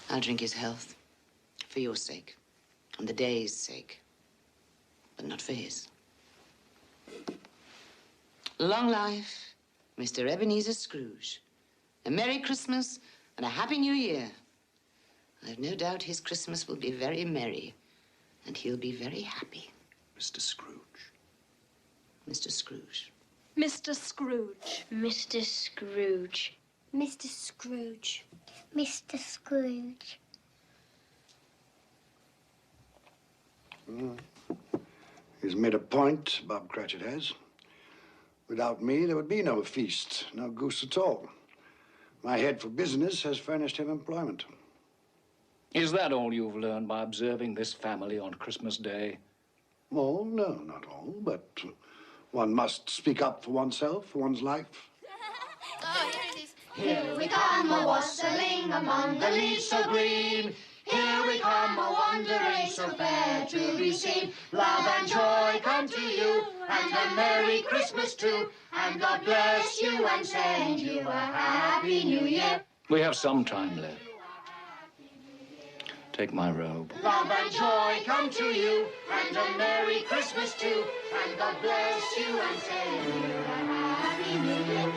I'll drink his health, for your sake, and the day's sake, but not for his. Long life, Mr. Ebenezer Scrooge. A Merry Christmas and a Happy New Year. I've no doubt his Christmas will be very merry, and he'll be very happy. Mr. Scrooge. Mr. Scrooge. Mr. Scrooge. Mr. Scrooge. Mr. Scrooge. Mr. Scrooge. He's made a point, Bob Cratchit has. Without me, there would be no feast, no goose at all. My head for business has furnished him employment. Is that all you've learned by observing this family on Christmas Day? All? No, not all, but one must speak up for oneself, for one's life. Oh, here it is. Here we come a-wassailing among the leaves so green. Here we come a-wandering so fair to be seen. Love and joy come to you, and a Merry Christmas too. And God bless you and send you a Happy New Year. We have some time left. Take my robe. Love and joy come to you, and a Merry Christmas too. And God bless you and send you a Happy New Year.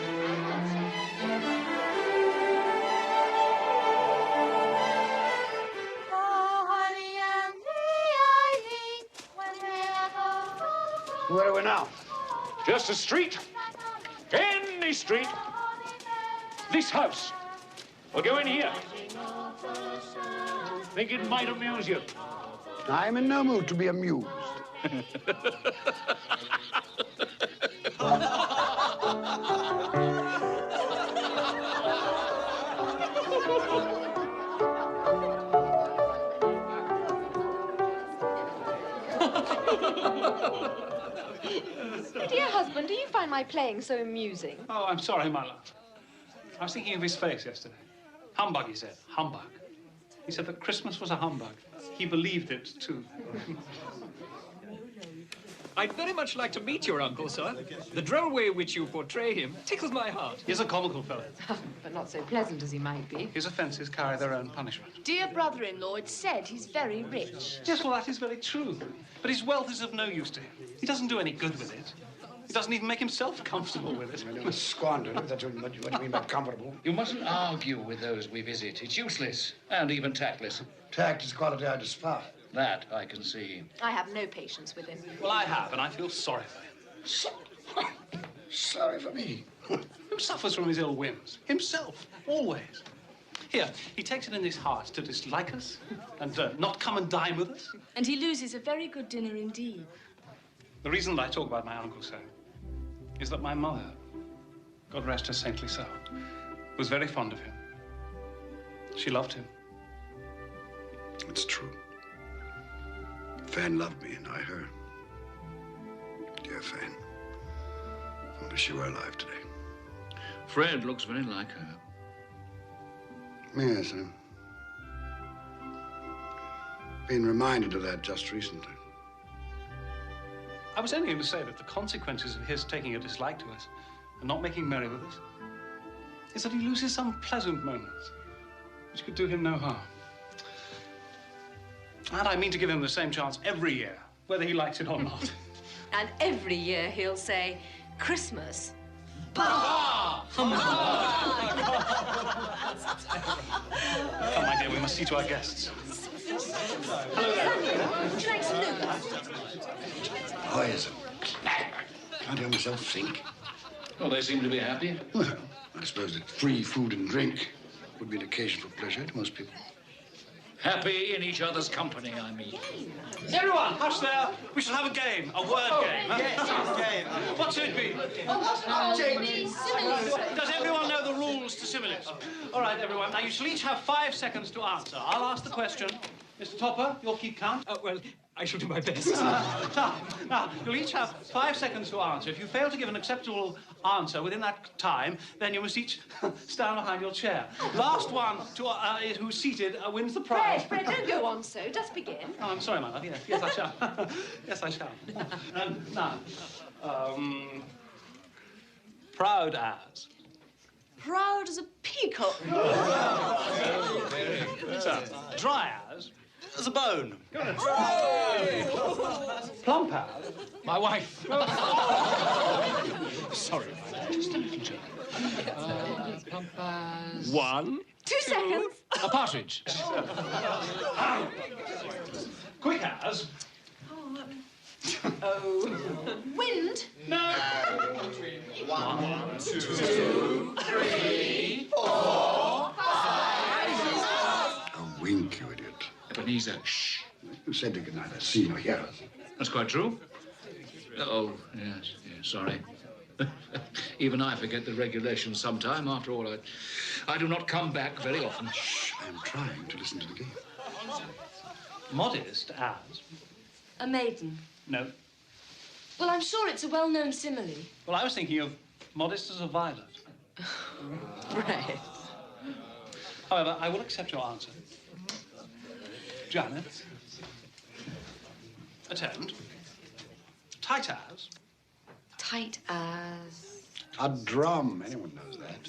Where are we now? Just a street. Any street. This house. We'll go in here. Think it might amuse you. I'm in no mood to be amused. Dear husband, do you find my playing so amusing? Oh, I'm sorry, my love. I was thinking of his face yesterday. Humbug, he said. Humbug. He said that Christmas was a humbug. He believed it, too. I'd very much like to meet your uncle, sir. The droll way in which you portray him tickles my heart. He's a comical fellow. But not so pleasant as he might be. His offences carry their own punishment. Dear brother-in-law, it's said he's very rich. Yes, well, that is very true. But his wealth is of no use to him. He doesn't do any good with it. He doesn't even make himself comfortable with it. You must squander it. That's what you mean by comfortable. You mustn't argue with those we visit. It's useless and even tactless. Tact is a quality I despise. That I can see. I have no patience with him. Well, I have, and I feel sorry for him. Sorry for me. Who suffers from his ill whims? Himself, always. Here, he takes it in his heart to dislike us and not come and dine with us. And he loses a very good dinner indeed. The reason that I talk about my uncle so is that my mother, God rest her saintly soul, was very fond of him. She loved him. It's true. Fan loved me, and I her. Dear Fan. I wish she were alive today. Fred looks very like her. Yes, I've been reminded of that just recently. I was only going to say that the consequences of his taking a dislike to us and not making merry with us is that he loses some pleasant moments which could do him no harm. And I mean to give him the same chance every year, whether he likes it or not. And every year he'll say, Christmas. Bah! Come, my dear, we must see to our guests. Hello there. Would you like some noodles? Poison. Can't hear myself think. Well, they seem to be happy. Well, I suppose that free food and drink would be an occasion for pleasure to most people. Happy in each other's company, I mean. Everyone, hush there. We shall have a game, a word game. Huh? Yes, a game. What should it be? Does everyone know the rules to similes? All right, everyone. Now, you shall each have 5 seconds to answer. I'll ask the question. Mr. Topper, you'll keep count. Well, I shall do my best. Now, you'll each have 5 seconds to answer. If you fail to give an acceptable answer within that time, then you must each stand behind your chair. Last one to, who's seated wins the prize. Fred, don't go on so. Just begin. Oh, I'm sorry, my love. Yes, I shall. Yes, I shall. Now, proud as. Proud as a peacock. Dry as. As a bone. Plump as. My wife. Sorry, just a little joke. Plump as... 1. 2 seconds. A partridge. Quick as. Wind. No. 1, 2, 3, 4, 5. A wink, you idiot. Ebenezer, shh. You said you could neither see nor hear us. That's quite true. Oh, yes, sorry. Even I forget the regulations sometime. After all, I do not come back very often. Shh, I'm trying to listen to the game. Modest as. A maiden. No. Well, I'm sure it's a well-known simile. Well, I was thinking of modest as a violet. Right. However, I will accept your answer. Janet. Attend. Tight as. Tight as... A drum. Anyone knows that.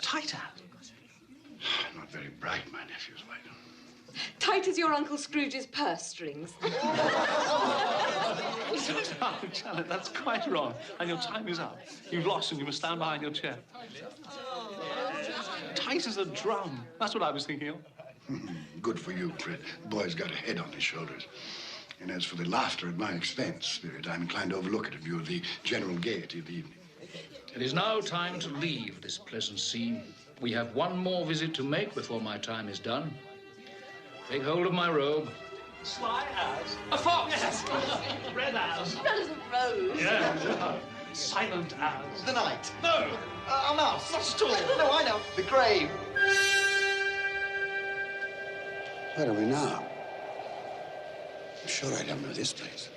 Tight as. Not very bright, my nephew's wife. Tight as your Uncle Scrooge's purse strings. Oh, Janet, that's quite wrong. And your time is up. You've lost and you must stand behind your chair. Tight as a drum. That's what I was thinking of. Good for you, Fred. The boy's got a head on his shoulders. And as for the laughter at my expense, Spirit, I'm inclined to overlook it in view of the general gaiety of the evening. It is now time to leave this pleasant scene. We have one more visit to make before my time is done. Take hold of my robe. Sly as. A fox! Yes! Red as. Red as a rose. Yeah. Silent as. The night. No! A mouse. Not at all. No, I know. The grave. Where are we now? I'm sure I don't know this place.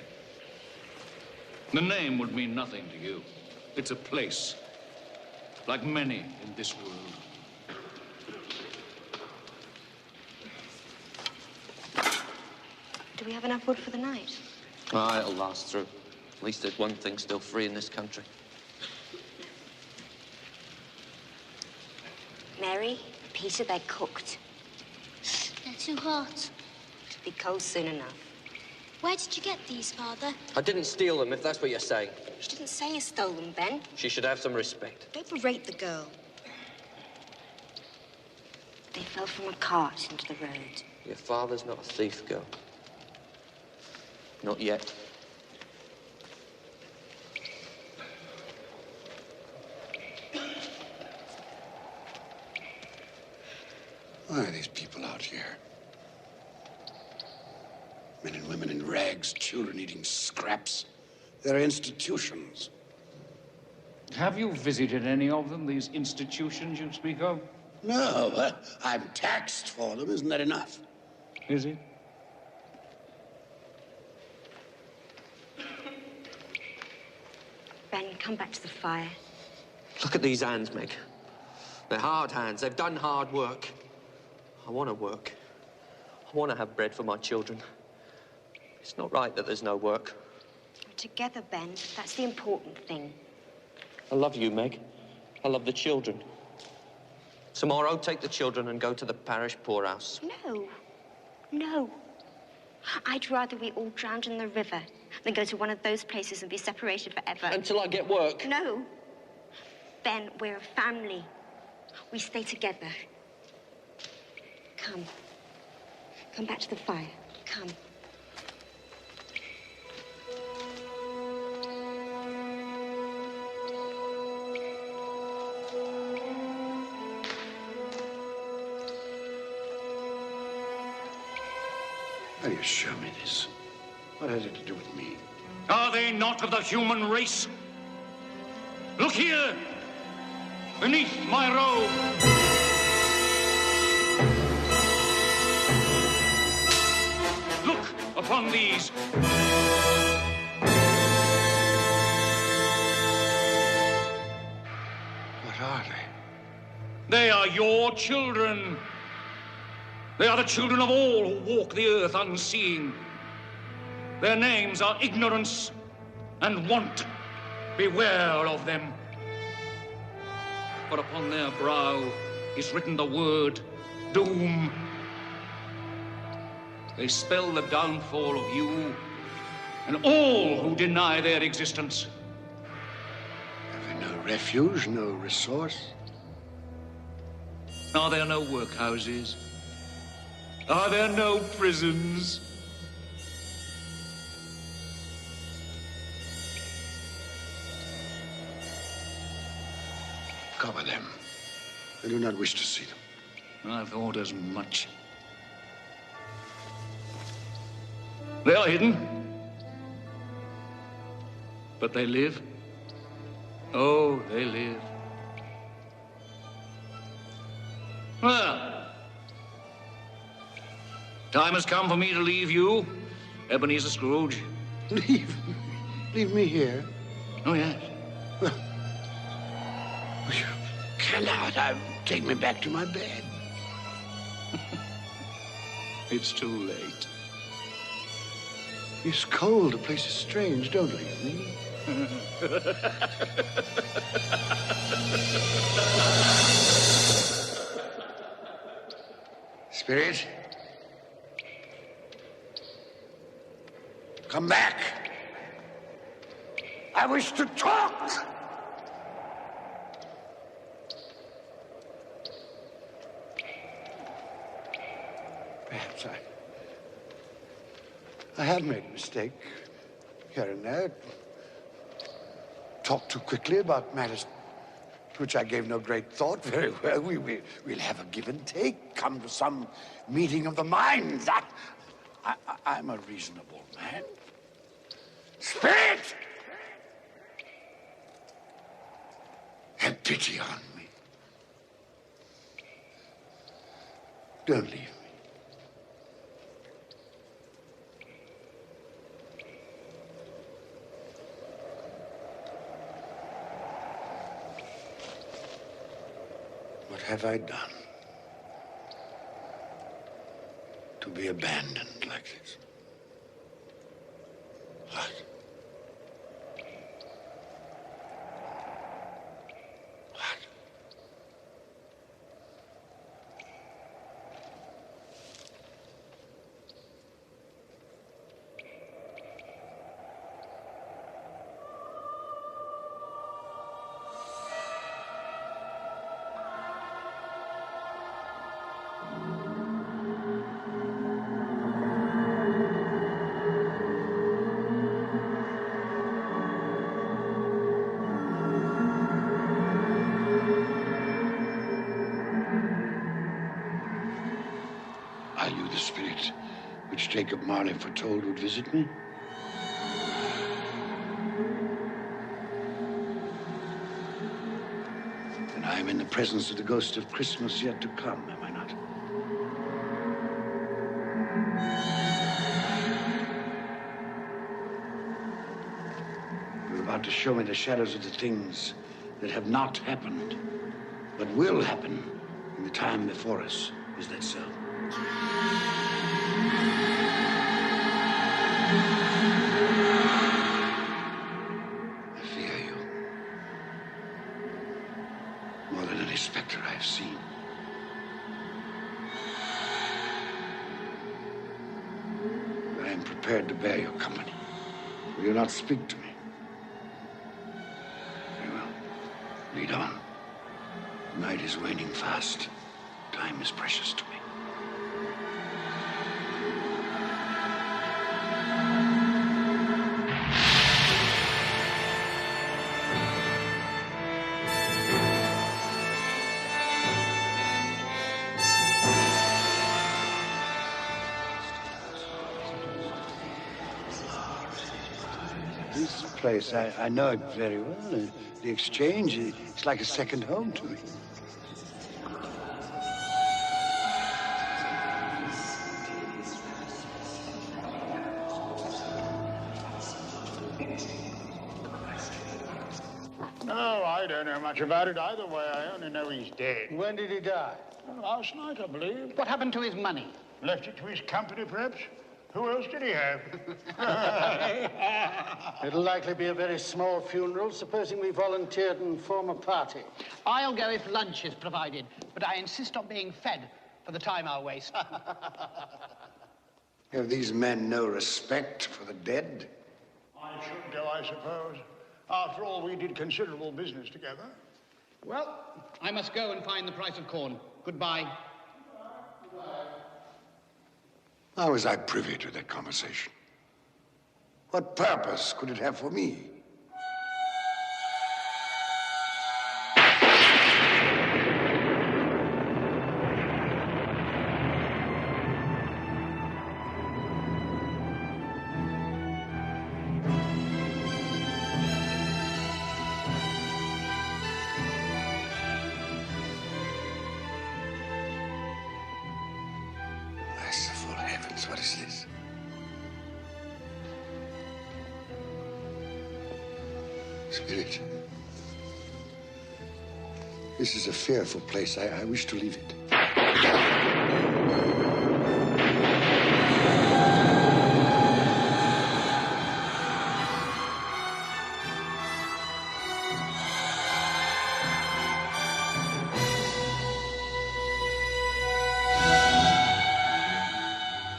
The name would mean nothing to you. It's a place, like many in this world. Do we have enough wood for the night? Ah, it'll last through. At least there's one thing still free in this country. Mary, Peter, they're cooked. They're too hot. It'll be cold soon enough. Where did you get these, Father? I didn't steal them, if that's what you're saying. She didn't say you stole them, Ben. She should have some respect. Don't berate the girl. They fell from a cart into the road. Your father's not a thief, girl. Not yet. Why are these people out here? Men and women in rags, children eating scraps. They're institutions. Have you visited any of them, these institutions you speak of? No, I'm taxed for them. Isn't that enough? Is it? Ben, come back to the fire. Look at these hands, Meg. They're hard hands. They've done hard work. I want to work. I want to have bread for my children. It's not right that there's no work. We're together, Ben. That's the important thing. I love you, Meg. I love the children. Tomorrow, take the children and go to the parish poorhouse. No. No. I'd rather we all drowned in the river than go to one of those places and be separated forever. Until I get work. No. Ben, we're a family. We stay together. Come. Come back to the fire. Come. you show me this? What has it to do with me? Are they not of the human race? Look here, beneath my robe. Look upon these. What are they? They are your children. They are the children of all who walk the earth unseeing. Their names are ignorance and want. Beware of them. For upon their brow is written the word doom. They spell the downfall of you and all who deny their existence. Have we no refuge, no resource? Are there no workhouses? Are there no prisons? Cover them. I do not wish to see them. I thought as much. They are hidden. But they live. Oh, they live. Well, time has come for me to leave you, Ebenezer Scrooge. Leave me here? Oh, yes. Well, you cannot. Take me back to my bed. It's too late. It's cold. The place is strange. Don't leave me. Spirit, come back. I wish to talk. Perhaps I have made a mistake here and there. Talked too quickly about matters to which I gave no great thought. Very well, we'll have a give and take. Come to some meeting of the minds. I'm a reasonable man. Spirit! Have pity on me. Don't leave me. What have I done to be abandoned like this? What? Are you the spirit which Jacob Marley foretold would visit me? And I am in the presence of the ghost of Christmas yet to come, am I not? You're about to show me the shadows of the things that have not happened, but will happen in the time before us. Is that so? I fear you more than any specter I've seen. I am prepared to bear your company. Will you not speak to me? Very well. Lead on. Night is waning fast. Time is precious to me. This place, I know it very well. The exchange, it's like a second home to me. No, I don't know much about it either way. I only know he's dead. When did he die? Last night, I believe. What happened to his money? Left it to his company, perhaps? Who else did he have? It'll likely be a very small funeral, supposing we volunteered and form a party. I'll go if lunch is provided, but I insist on being fed for the time I'll waste. Have these men no respect for the dead? I should go, I suppose. After all, we did considerable business together. Well, I must go and find the price of corn. Goodbye. How was I privy to that conversation? What purpose could it have for me? Merciful heavens, what is this? Spirit, this is a fearful place. I wish to leave it.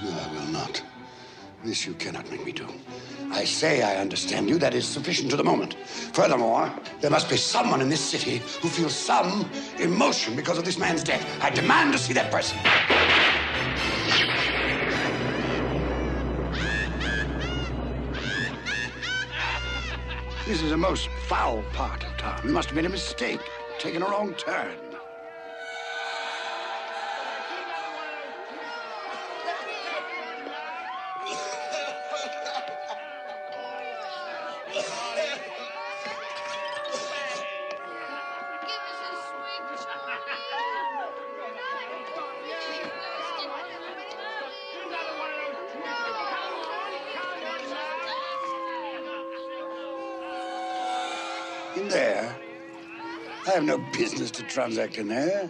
No, I will not. This you cannot make me do. I say I understand you. That is sufficient to the moment. Furthermore, there must be someone in this city who feels some emotion because of this man's death. I demand to see that person. This is a most foul part of town. We must have made a mistake, taken a wrong turn. In there? I have no business to transact in there.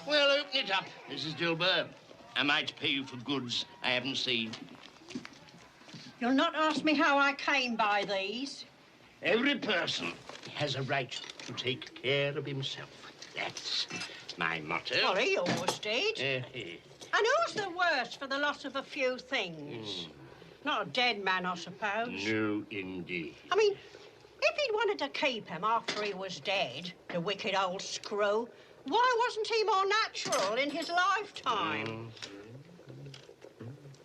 Well, open it up, Mrs. Dilber. Am I to pay you for goods I haven't seen? You'll not ask me how I came by these? Every person has a right to take care of himself. That's my motto. Well, he always did. And who's the worse for the loss of a few things? Not a dead man, I suppose. No, indeed. I mean, if he'd wanted to keep him after he was dead, the wicked old screw, why wasn't he more natural in his lifetime?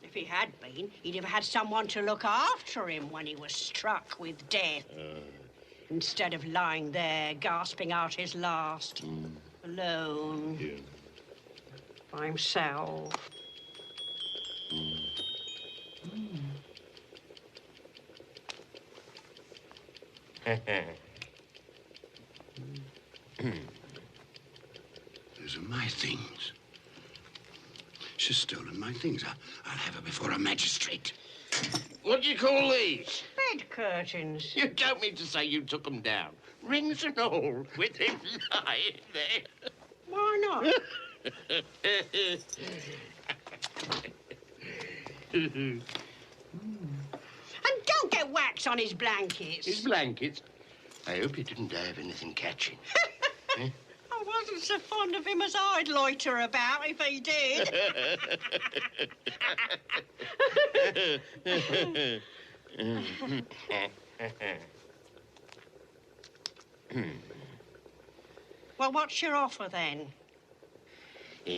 If he had been, he'd have had someone to look after him when he was struck with death. Instead of lying there, gasping out his last, alone, by himself. Those are my things. She's stolen my things. I'll have her before a magistrate. What do you call these? Bed curtains. You don't mean to say you took them down, rings and all, with him lying there. Why not? And don't get wax on his blankets. His blankets? I hope he didn't die of anything catching. I wasn't so fond of him as I'd loiter about if he did. Well, what's your offer then? 4,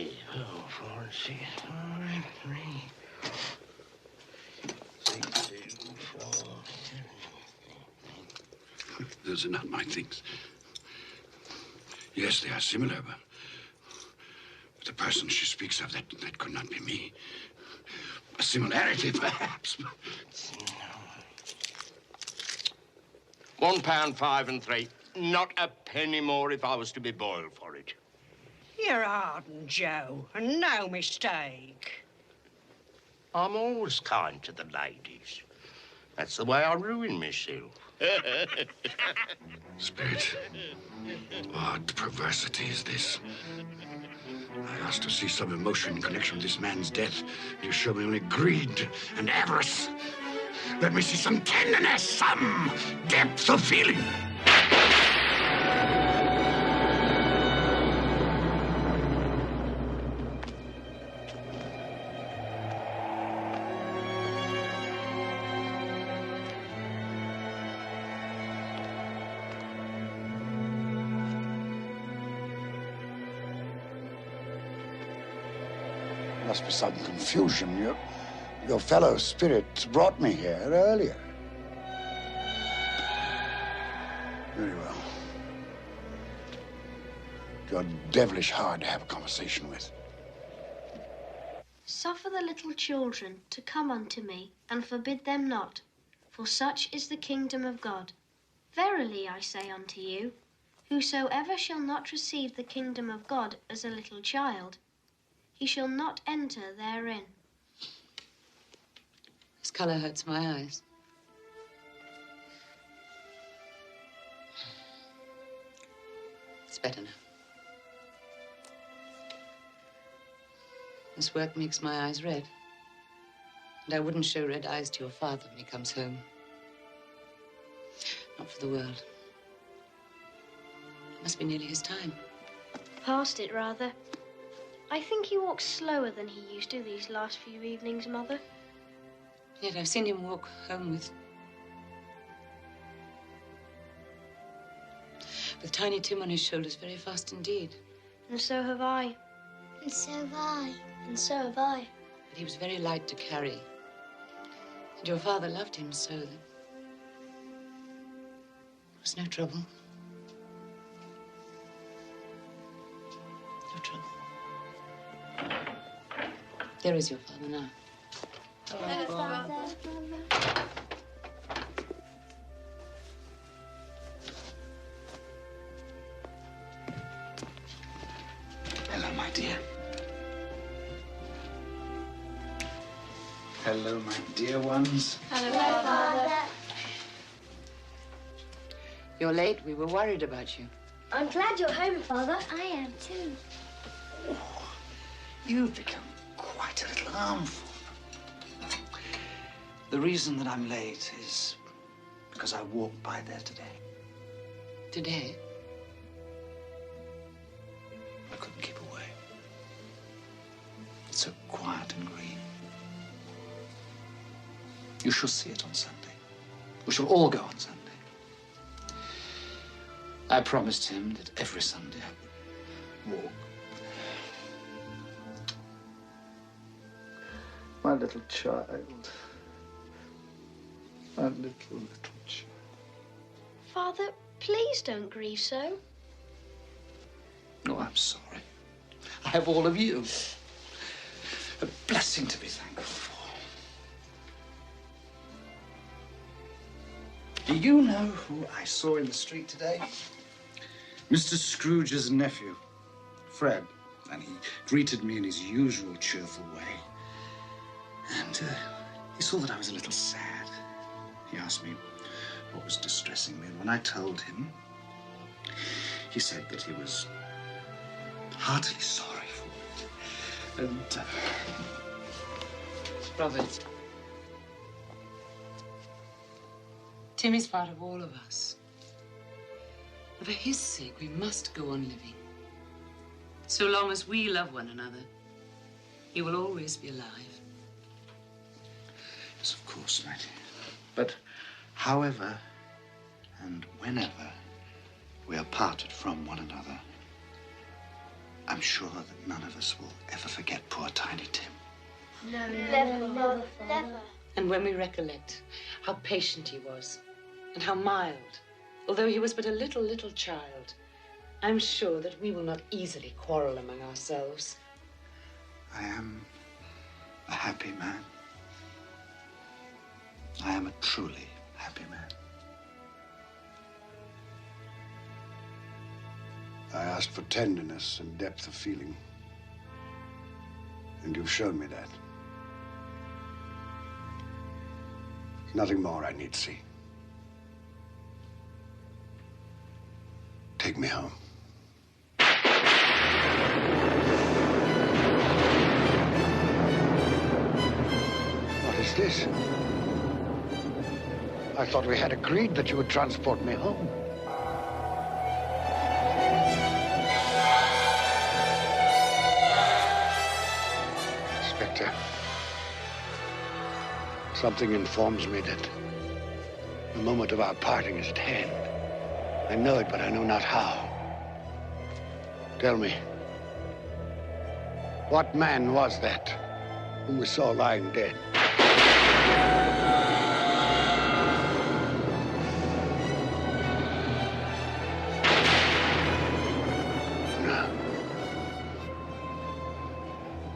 6, 5, 3, 6, 2, 4, 7, Those are not my things. Yes, they are similar, but the person she speaks of, that could not be me. A similarity, perhaps. £1.5 3. Not a penny more if I was to be boiled for it. You're ardent, Joe, and no mistake. I'm always kind to the ladies. That's the way I ruin myself. Spirit, what perversity is this? I asked to see some emotion in connection with this man's death. You show me only greed and avarice. Let me see some tenderness, some depth of feeling. Must be some confusion. Your fellow spirit brought me here earlier. Very well. You're devilish hard to have a conversation with. Suffer the little children to come unto me, and forbid them not, for such is the kingdom of God. Verily I say unto you, whosoever shall not receive the kingdom of God as a little child, he shall not enter therein. This colour hurts my eyes. It's better now. This work makes my eyes red. And I wouldn't show red eyes to your father when he comes home. Not for the world. It must be nearly his time. Past it, rather. I think he walks slower than he used to these last few evenings, Mother. Yet I've seen him walk home with Tiny Tim on his shoulders very fast indeed. And so have I. And so have I. And so have I. But he was very light to carry. And your father loved him so that there was no trouble. No trouble. There is your father now. Hello, Father. Hello, my dear. Hello, my dear ones. Hello, Father. You're late. We were worried about you. I'm glad you're home, Father. I am too. You've become quite a little harmful. The reason that I'm late is because I walked by there today. Today? I couldn't keep away. It's so quiet and green. You shall see it on Sunday. We shall all go on Sunday. I promised him that every Sunday I would walk. My little child. My little child. Father, please don't grieve so. No, I'm sorry. I have all of you. A blessing to be thankful for. Do you know who I saw in the street today? Mr. Scrooge's nephew, Fred. And he greeted me in his usual cheerful way. And he saw that I was a little sad. He asked me what was distressing me. And when I told him, he said that he was heartily sorry for it. And, Robert. Timmy's part of all of us. But for his sake, we must go on living. So long as we love one another, he will always be alive. Yes, of course, my dear. But however and whenever we are parted from one another, I'm sure that none of us will ever forget poor Tiny Tim. No, never, Father. And when we recollect how patient he was, and how mild, Although he was but a little child, I'm sure that we will not easily quarrel among ourselves. I am a happy man. I am a truly happy man. I asked for tenderness and depth of feeling, and you've shown me that. There's nothing more I need see. Take me home. What is this? I thought we had agreed that you would transport me home. Inspector, something informs me that the moment of our parting is at hand. I know it, but I know not how. Tell me, what man was that whom we saw lying dead?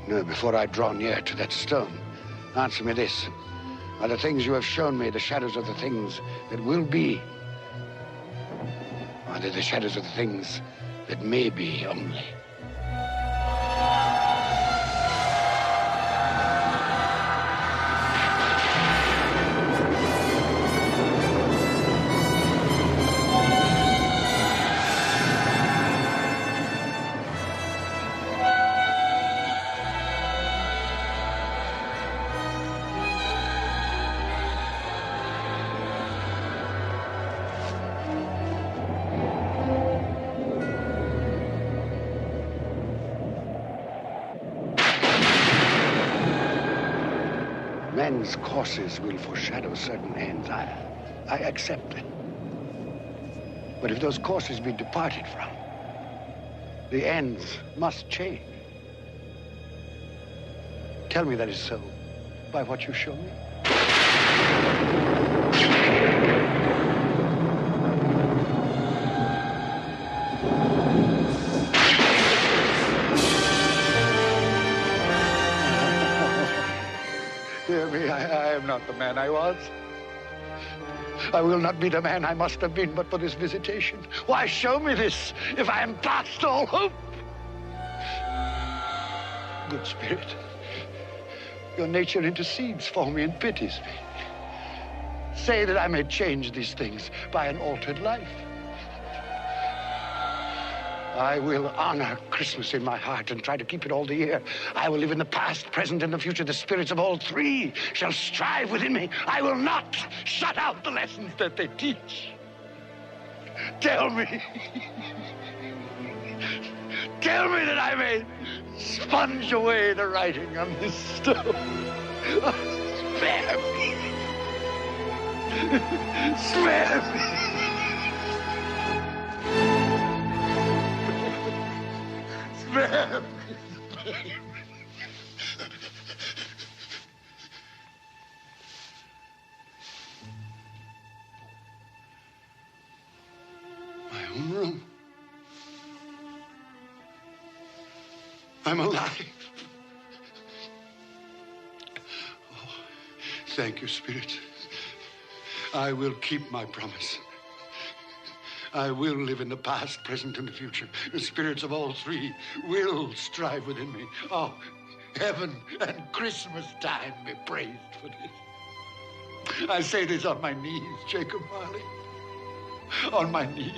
No, before I draw near to that stone, answer me this. Are the things you have shown me the shadows of the things that will be? Are they the shadows of the things that may be only? Men's courses will foreshadow certain ends. I accept that. But if those courses be departed from, the ends must change. Tell me that is so by what you show me. Hear me, I am not the man I was. I will not be the man I must have been but for this visitation. Why show me this if I am past all hope? Good Spirit, your nature intercedes for me and pities me. Say that I may change these things by an altered life. I will honor Christmas in my heart and try to keep it all the year. I will live in the past, present, and the future. The spirits of all three shall strive within me. I will not shut out the lessons that they teach. Tell me. Tell me that I may sponge away the writing on this stone. Spare me. Spare me. Spare me. My own room. I'm alive. Oh, thank you, Spirit. I will keep my promise. I will live in the past, present, and the future. The spirits of all three will strive within me. Oh, heaven and Christmas time be praised for this. I say this on my knees, Jacob Marley. On my knees.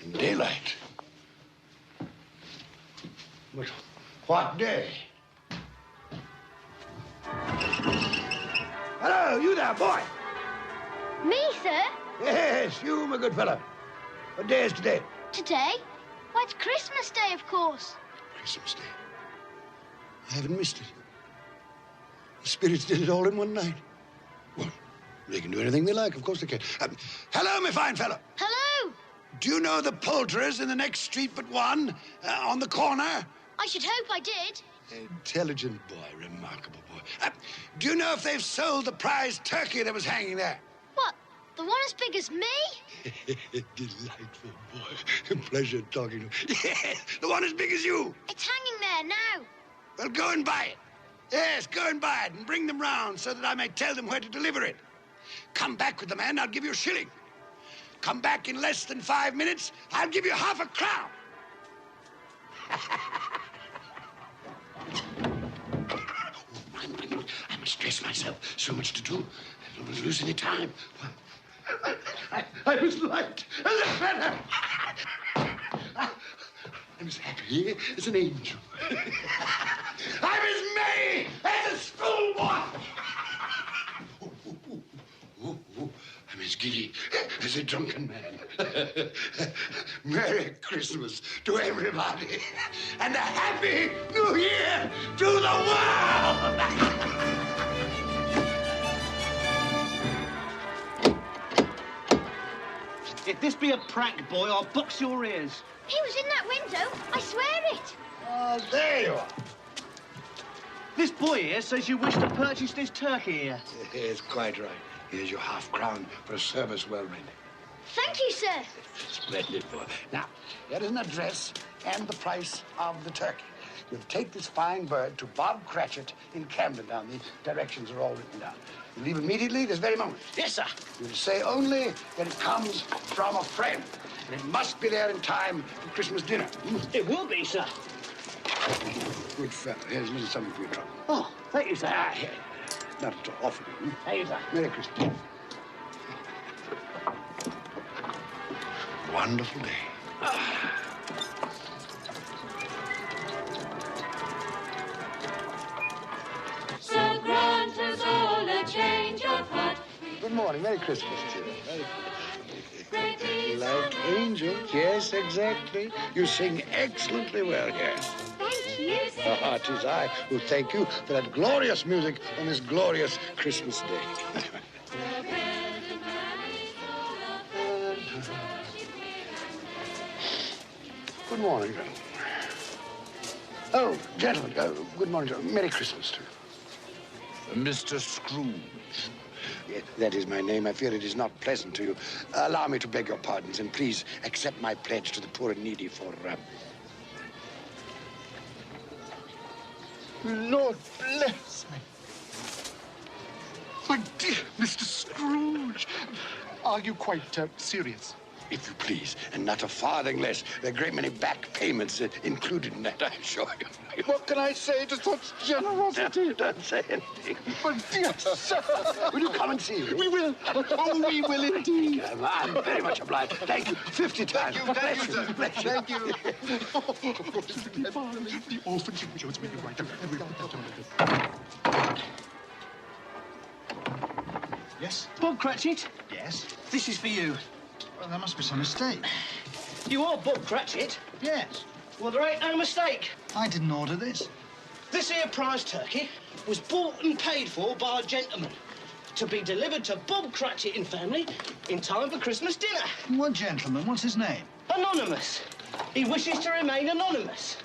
In daylight. But what day? Hello! Hello, you there, boy. Me, sir? Yes, you, my good fellow. What day is today? Today? Why, it's Christmas Day, of course. Christmas Day. I haven't missed it. The spirits did it all in one night. Well, they can do anything they like. Of course they can. Hello, my fine fellow. Hello! Do you know the poulterers in the next street but one, on the corner? I should hope I did. Intelligent boy, remarkable boy. Do you know if they've sold the prize turkey that was hanging there? What? The one as big as me? Delightful boy. Pleasure talking to you. Yes, the one as big as you. It's hanging there now. Well, go and buy it. Yes, go and buy it and bring them round so that I may tell them where to deliver it. Come back with the man, I'll give you a shilling. Come back in less than 5 minutes, I'll give you half a crown. I must dress myself. So much to do. I don't want to lose any time. I was light as a feather. I'm as happy as an angel. I'm as merry as a schoolboy. I'm as giddy as a drunken man. Merry Christmas to everybody, and a Happy New Year to the world! If this be a prank, boy, I'll box your ears. He was in that window. I swear it. Oh, there you are. This boy here says you wish to purchase this turkey here. Yes, quite right. Here's your half-crown for a service well rendered. Thank you, sir. Splendid boy. Now, here is an address and the price of the turkey. You'll take this fine bird to Bob Cratchit in Camden Town. The directions are all written down. You leave immediately this very moment. Yes, sir. You'll say only that it comes from a friend. And it must be there in time for Christmas dinner. It will be, sir. Good fellow. Here's a little something for your trouble. Oh, thank you, sir. Here. Not at all. Offer you. Thank you, sir. Merry Christmas. Wonderful day. So grant us all a change of heart. Good morning. Merry Christmas to you. Great is Like angels. Yes, exactly. You sing excellently well here. Thank you. Ah, 'tis I who thank you for that glorious music on this glorious Christmas day. Good morning, gentlemen. Oh, gentlemen, good morning, gentlemen. Merry Christmas to you. Mr. Scrooge. Yes, that is my name. I fear it is not pleasant to you. Allow me to beg your pardons, and please accept my pledge to the poor and needy for... Lord bless me. My dear Mr. Scrooge, are you quite serious? If you please, and not a farthing less. There are a great many back payments included in that, I assure you. What can I say to such generosity? Don't say anything. My dear sir. Will you come and see me? We will. Oh, we will indeed. I'm very much obliged. Thank you 50 times. Thank you, sir. Bless you. Thank you. The orphanage shows me right up. Yes? Bob Cratchit? Yes? This is for you. Well, there must be some mistake. You are Bob Cratchit? Yes. Well, there ain't no mistake. I didn't order this. This here prize turkey was bought and paid for by a gentleman to be delivered to Bob Cratchit and family in time for Christmas dinner. What gentleman? What's his name? Anonymous. He wishes to remain anonymous.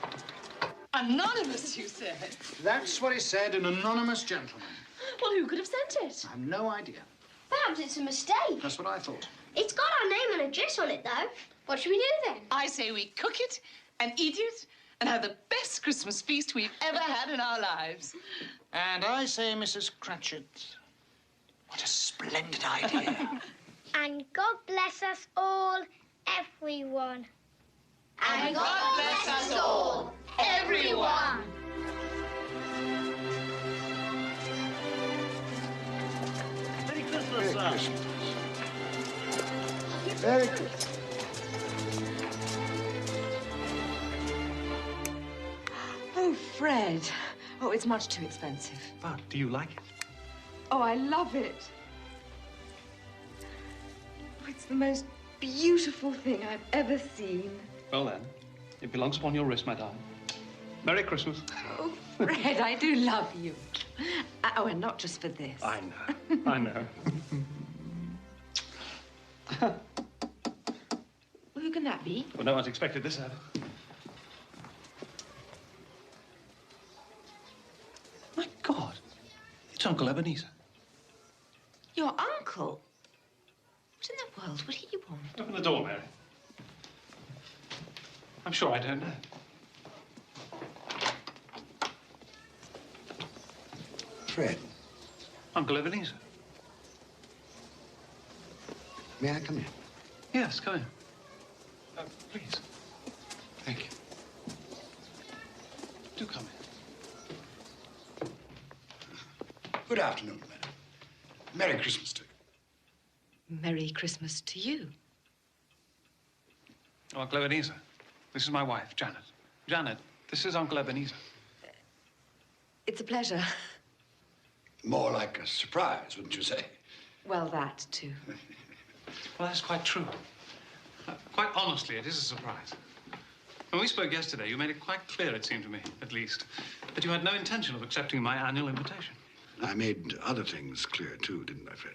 Anonymous, you said? That's what he said, an anonymous gentleman. Well, who could have sent it? I have no idea. Perhaps it's a mistake. That's what I thought. It's got our name and address on it, though. What should we do then? I say we cook it and eat it and have the best Christmas feast we've ever had in our lives. And I say, Mrs. Cratchit, what a splendid idea. And God bless us all, everyone. And God bless us all, everyone. Merry Christmas, sir. Merry Christmas. Oh, Fred. Oh, it's much too expensive. But do you like it? Oh, I love it. Oh, it's the most beautiful thing I've ever seen. Well, then, it belongs upon your wrist, my darling. Merry Christmas. Oh, Fred, I do love you. Oh, and not just for this. I know. I know. Who can that be? Well, no one's expected this, have they? My God. It's Uncle Ebenezer. Your uncle? What in the world would he want? Open the door, Mary. I'm sure I don't know. Fred, Uncle Ebenezer. may I come in? Yes, come in. Please. Thank you. Do come in. Good afternoon, madam. Merry Christmas to you. Merry Christmas to you. Oh, Uncle Ebenezer, this is my wife, Janet. Janet, this is Uncle Ebenezer. It's a pleasure. More like a surprise, wouldn't you say? Well, that, too. Well, that's quite true. Quite honestly, it is a surprise. When we spoke yesterday, you made it quite clear, it seemed to me, at least, that you had no intention of accepting my annual invitation. I made other things clear, too, didn't I, Fred?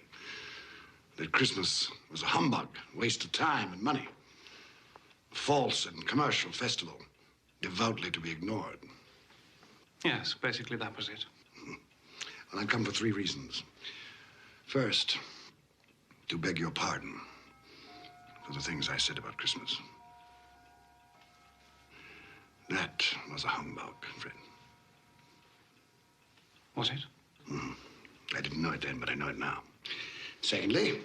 That Christmas was a humbug, a waste of time and money. A false and commercial festival, devoutly to be ignored. Yes, basically that was it. Well, I've come for 3 reasons. First, to beg your pardon for the things I said about Christmas. That was a humbug, Fred. Was it? I didn't know it then, but I know it now. Secondly,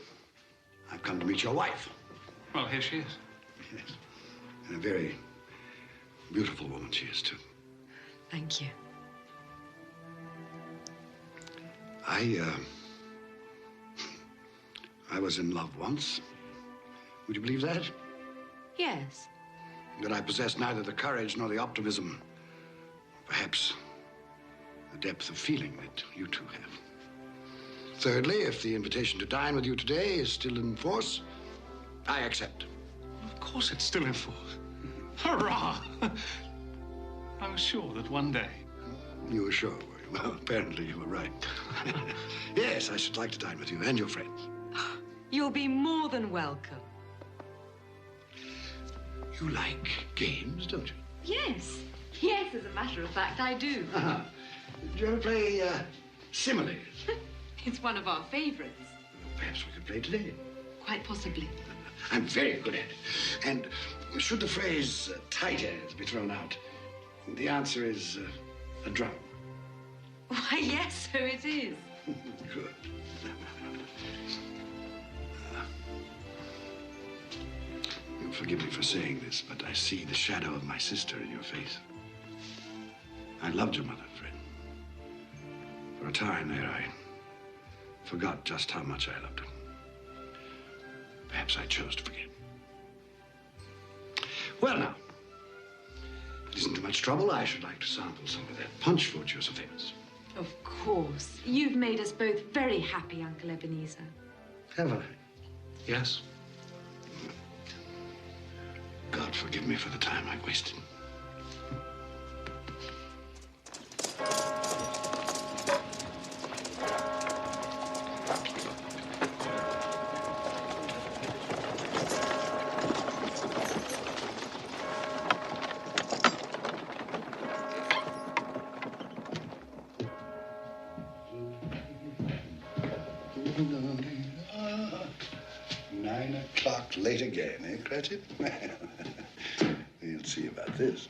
I've come to meet your wife. Well, here she is. Yes. And a very beautiful woman she is, too. Thank you. I was in love once. Would you believe that? Yes. That I possess neither the courage nor the optimism, perhaps the depth of feeling that you two have. Thirdly, if the invitation to dine with you today is still in force, I accept. Of course it's still in force. Hurrah! I was sure that one day. You were sure, were you? Well, apparently you were right. Yes, I should like to dine with you and your friends. You'll be more than welcome. You like games, don't you? Yes. Yes, as a matter of fact, I do. Uh-huh. Do you ever play similes? It's one of our favorites. Perhaps we could play today. Quite possibly. I'm very good at it. And should the phrase tight as be thrown out, the answer is a drum. Why, yes, so it is. Good. You'll forgive me for saying this, but I see the shadow of my sister in your face. I loved your mother, Fred. For a time there, I forgot just how much I loved her. Perhaps I chose to forget. Well, now, if it isn't too much trouble, I should like to sample some of that punch for which you're so famous. Of course. You've made us both very happy, Uncle Ebenezer. Have I? Yes. God forgive me for the time I wasted. Late again, eh, Cratchit? We'll see about this.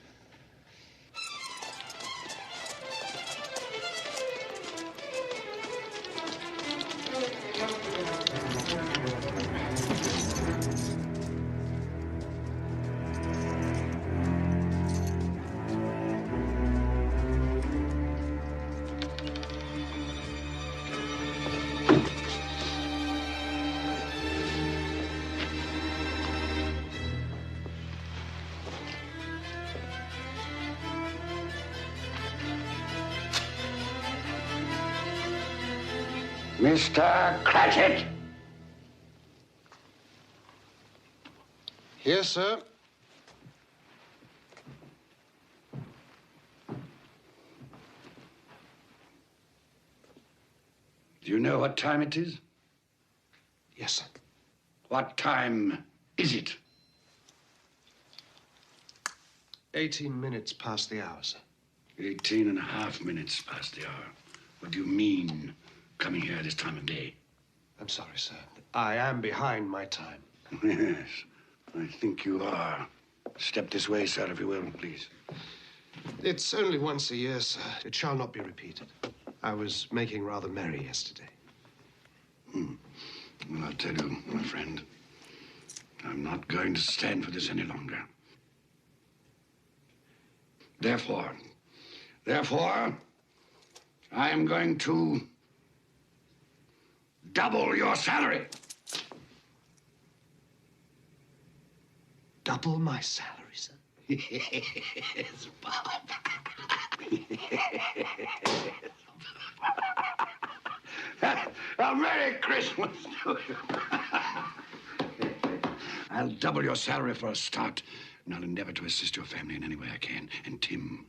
Mr. Cratchit! Yes, sir. Do you know what time it is? Yes, sir. What time is it? 18 minutes past the hour, sir. 18 and a half minutes past the hour. What do you mean, coming here this time of day? I'm sorry, sir. I am behind my time. Yes, I think you are. Step this way, sir, if you will, please. It's only once a year, sir. It shall not be repeated. I was making rather merry yesterday. Well, I'll tell you, my friend, I'm not going to stand for this any longer. Therefore, I am going to double your salary. Double my salary, sir? Yes, Bob. A Merry Christmas to you. I'll double your salary for a start, and I'll endeavor to assist your family in any way I can. And Tim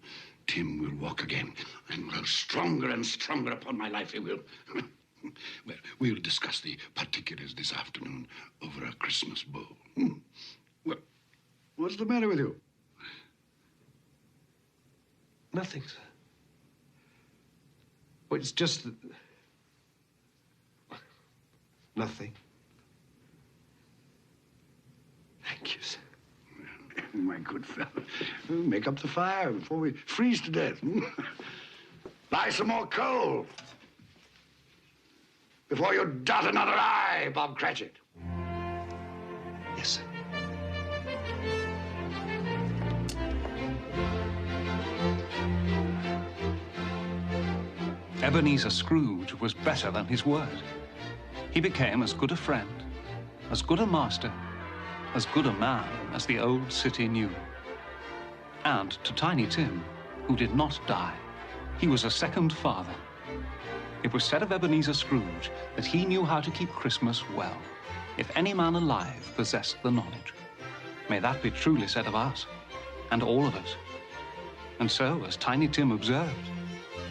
will walk again and grow stronger and stronger upon my life, he will. Well, we'll discuss the particulars this afternoon over a Christmas bowl. Well, what's the matter with you? Nothing, sir. Well, it's just that... Nothing. Thank you, sir. My good fellow, make up the fire before we freeze to death. Buy some more coal before you dot another I, Bob Cratchit. Yes, sir. Ebenezer Scrooge was better than his word. He became as good a friend, as good a master, as good a man as the old city knew. And to Tiny Tim, who did not die, he was a second father. It was said of Ebenezer Scrooge that he knew how to keep Christmas well, if any man alive possessed the knowledge. May that be truly said of us, and all of us. And so, as Tiny Tim observed,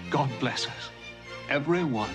God bless us, every one.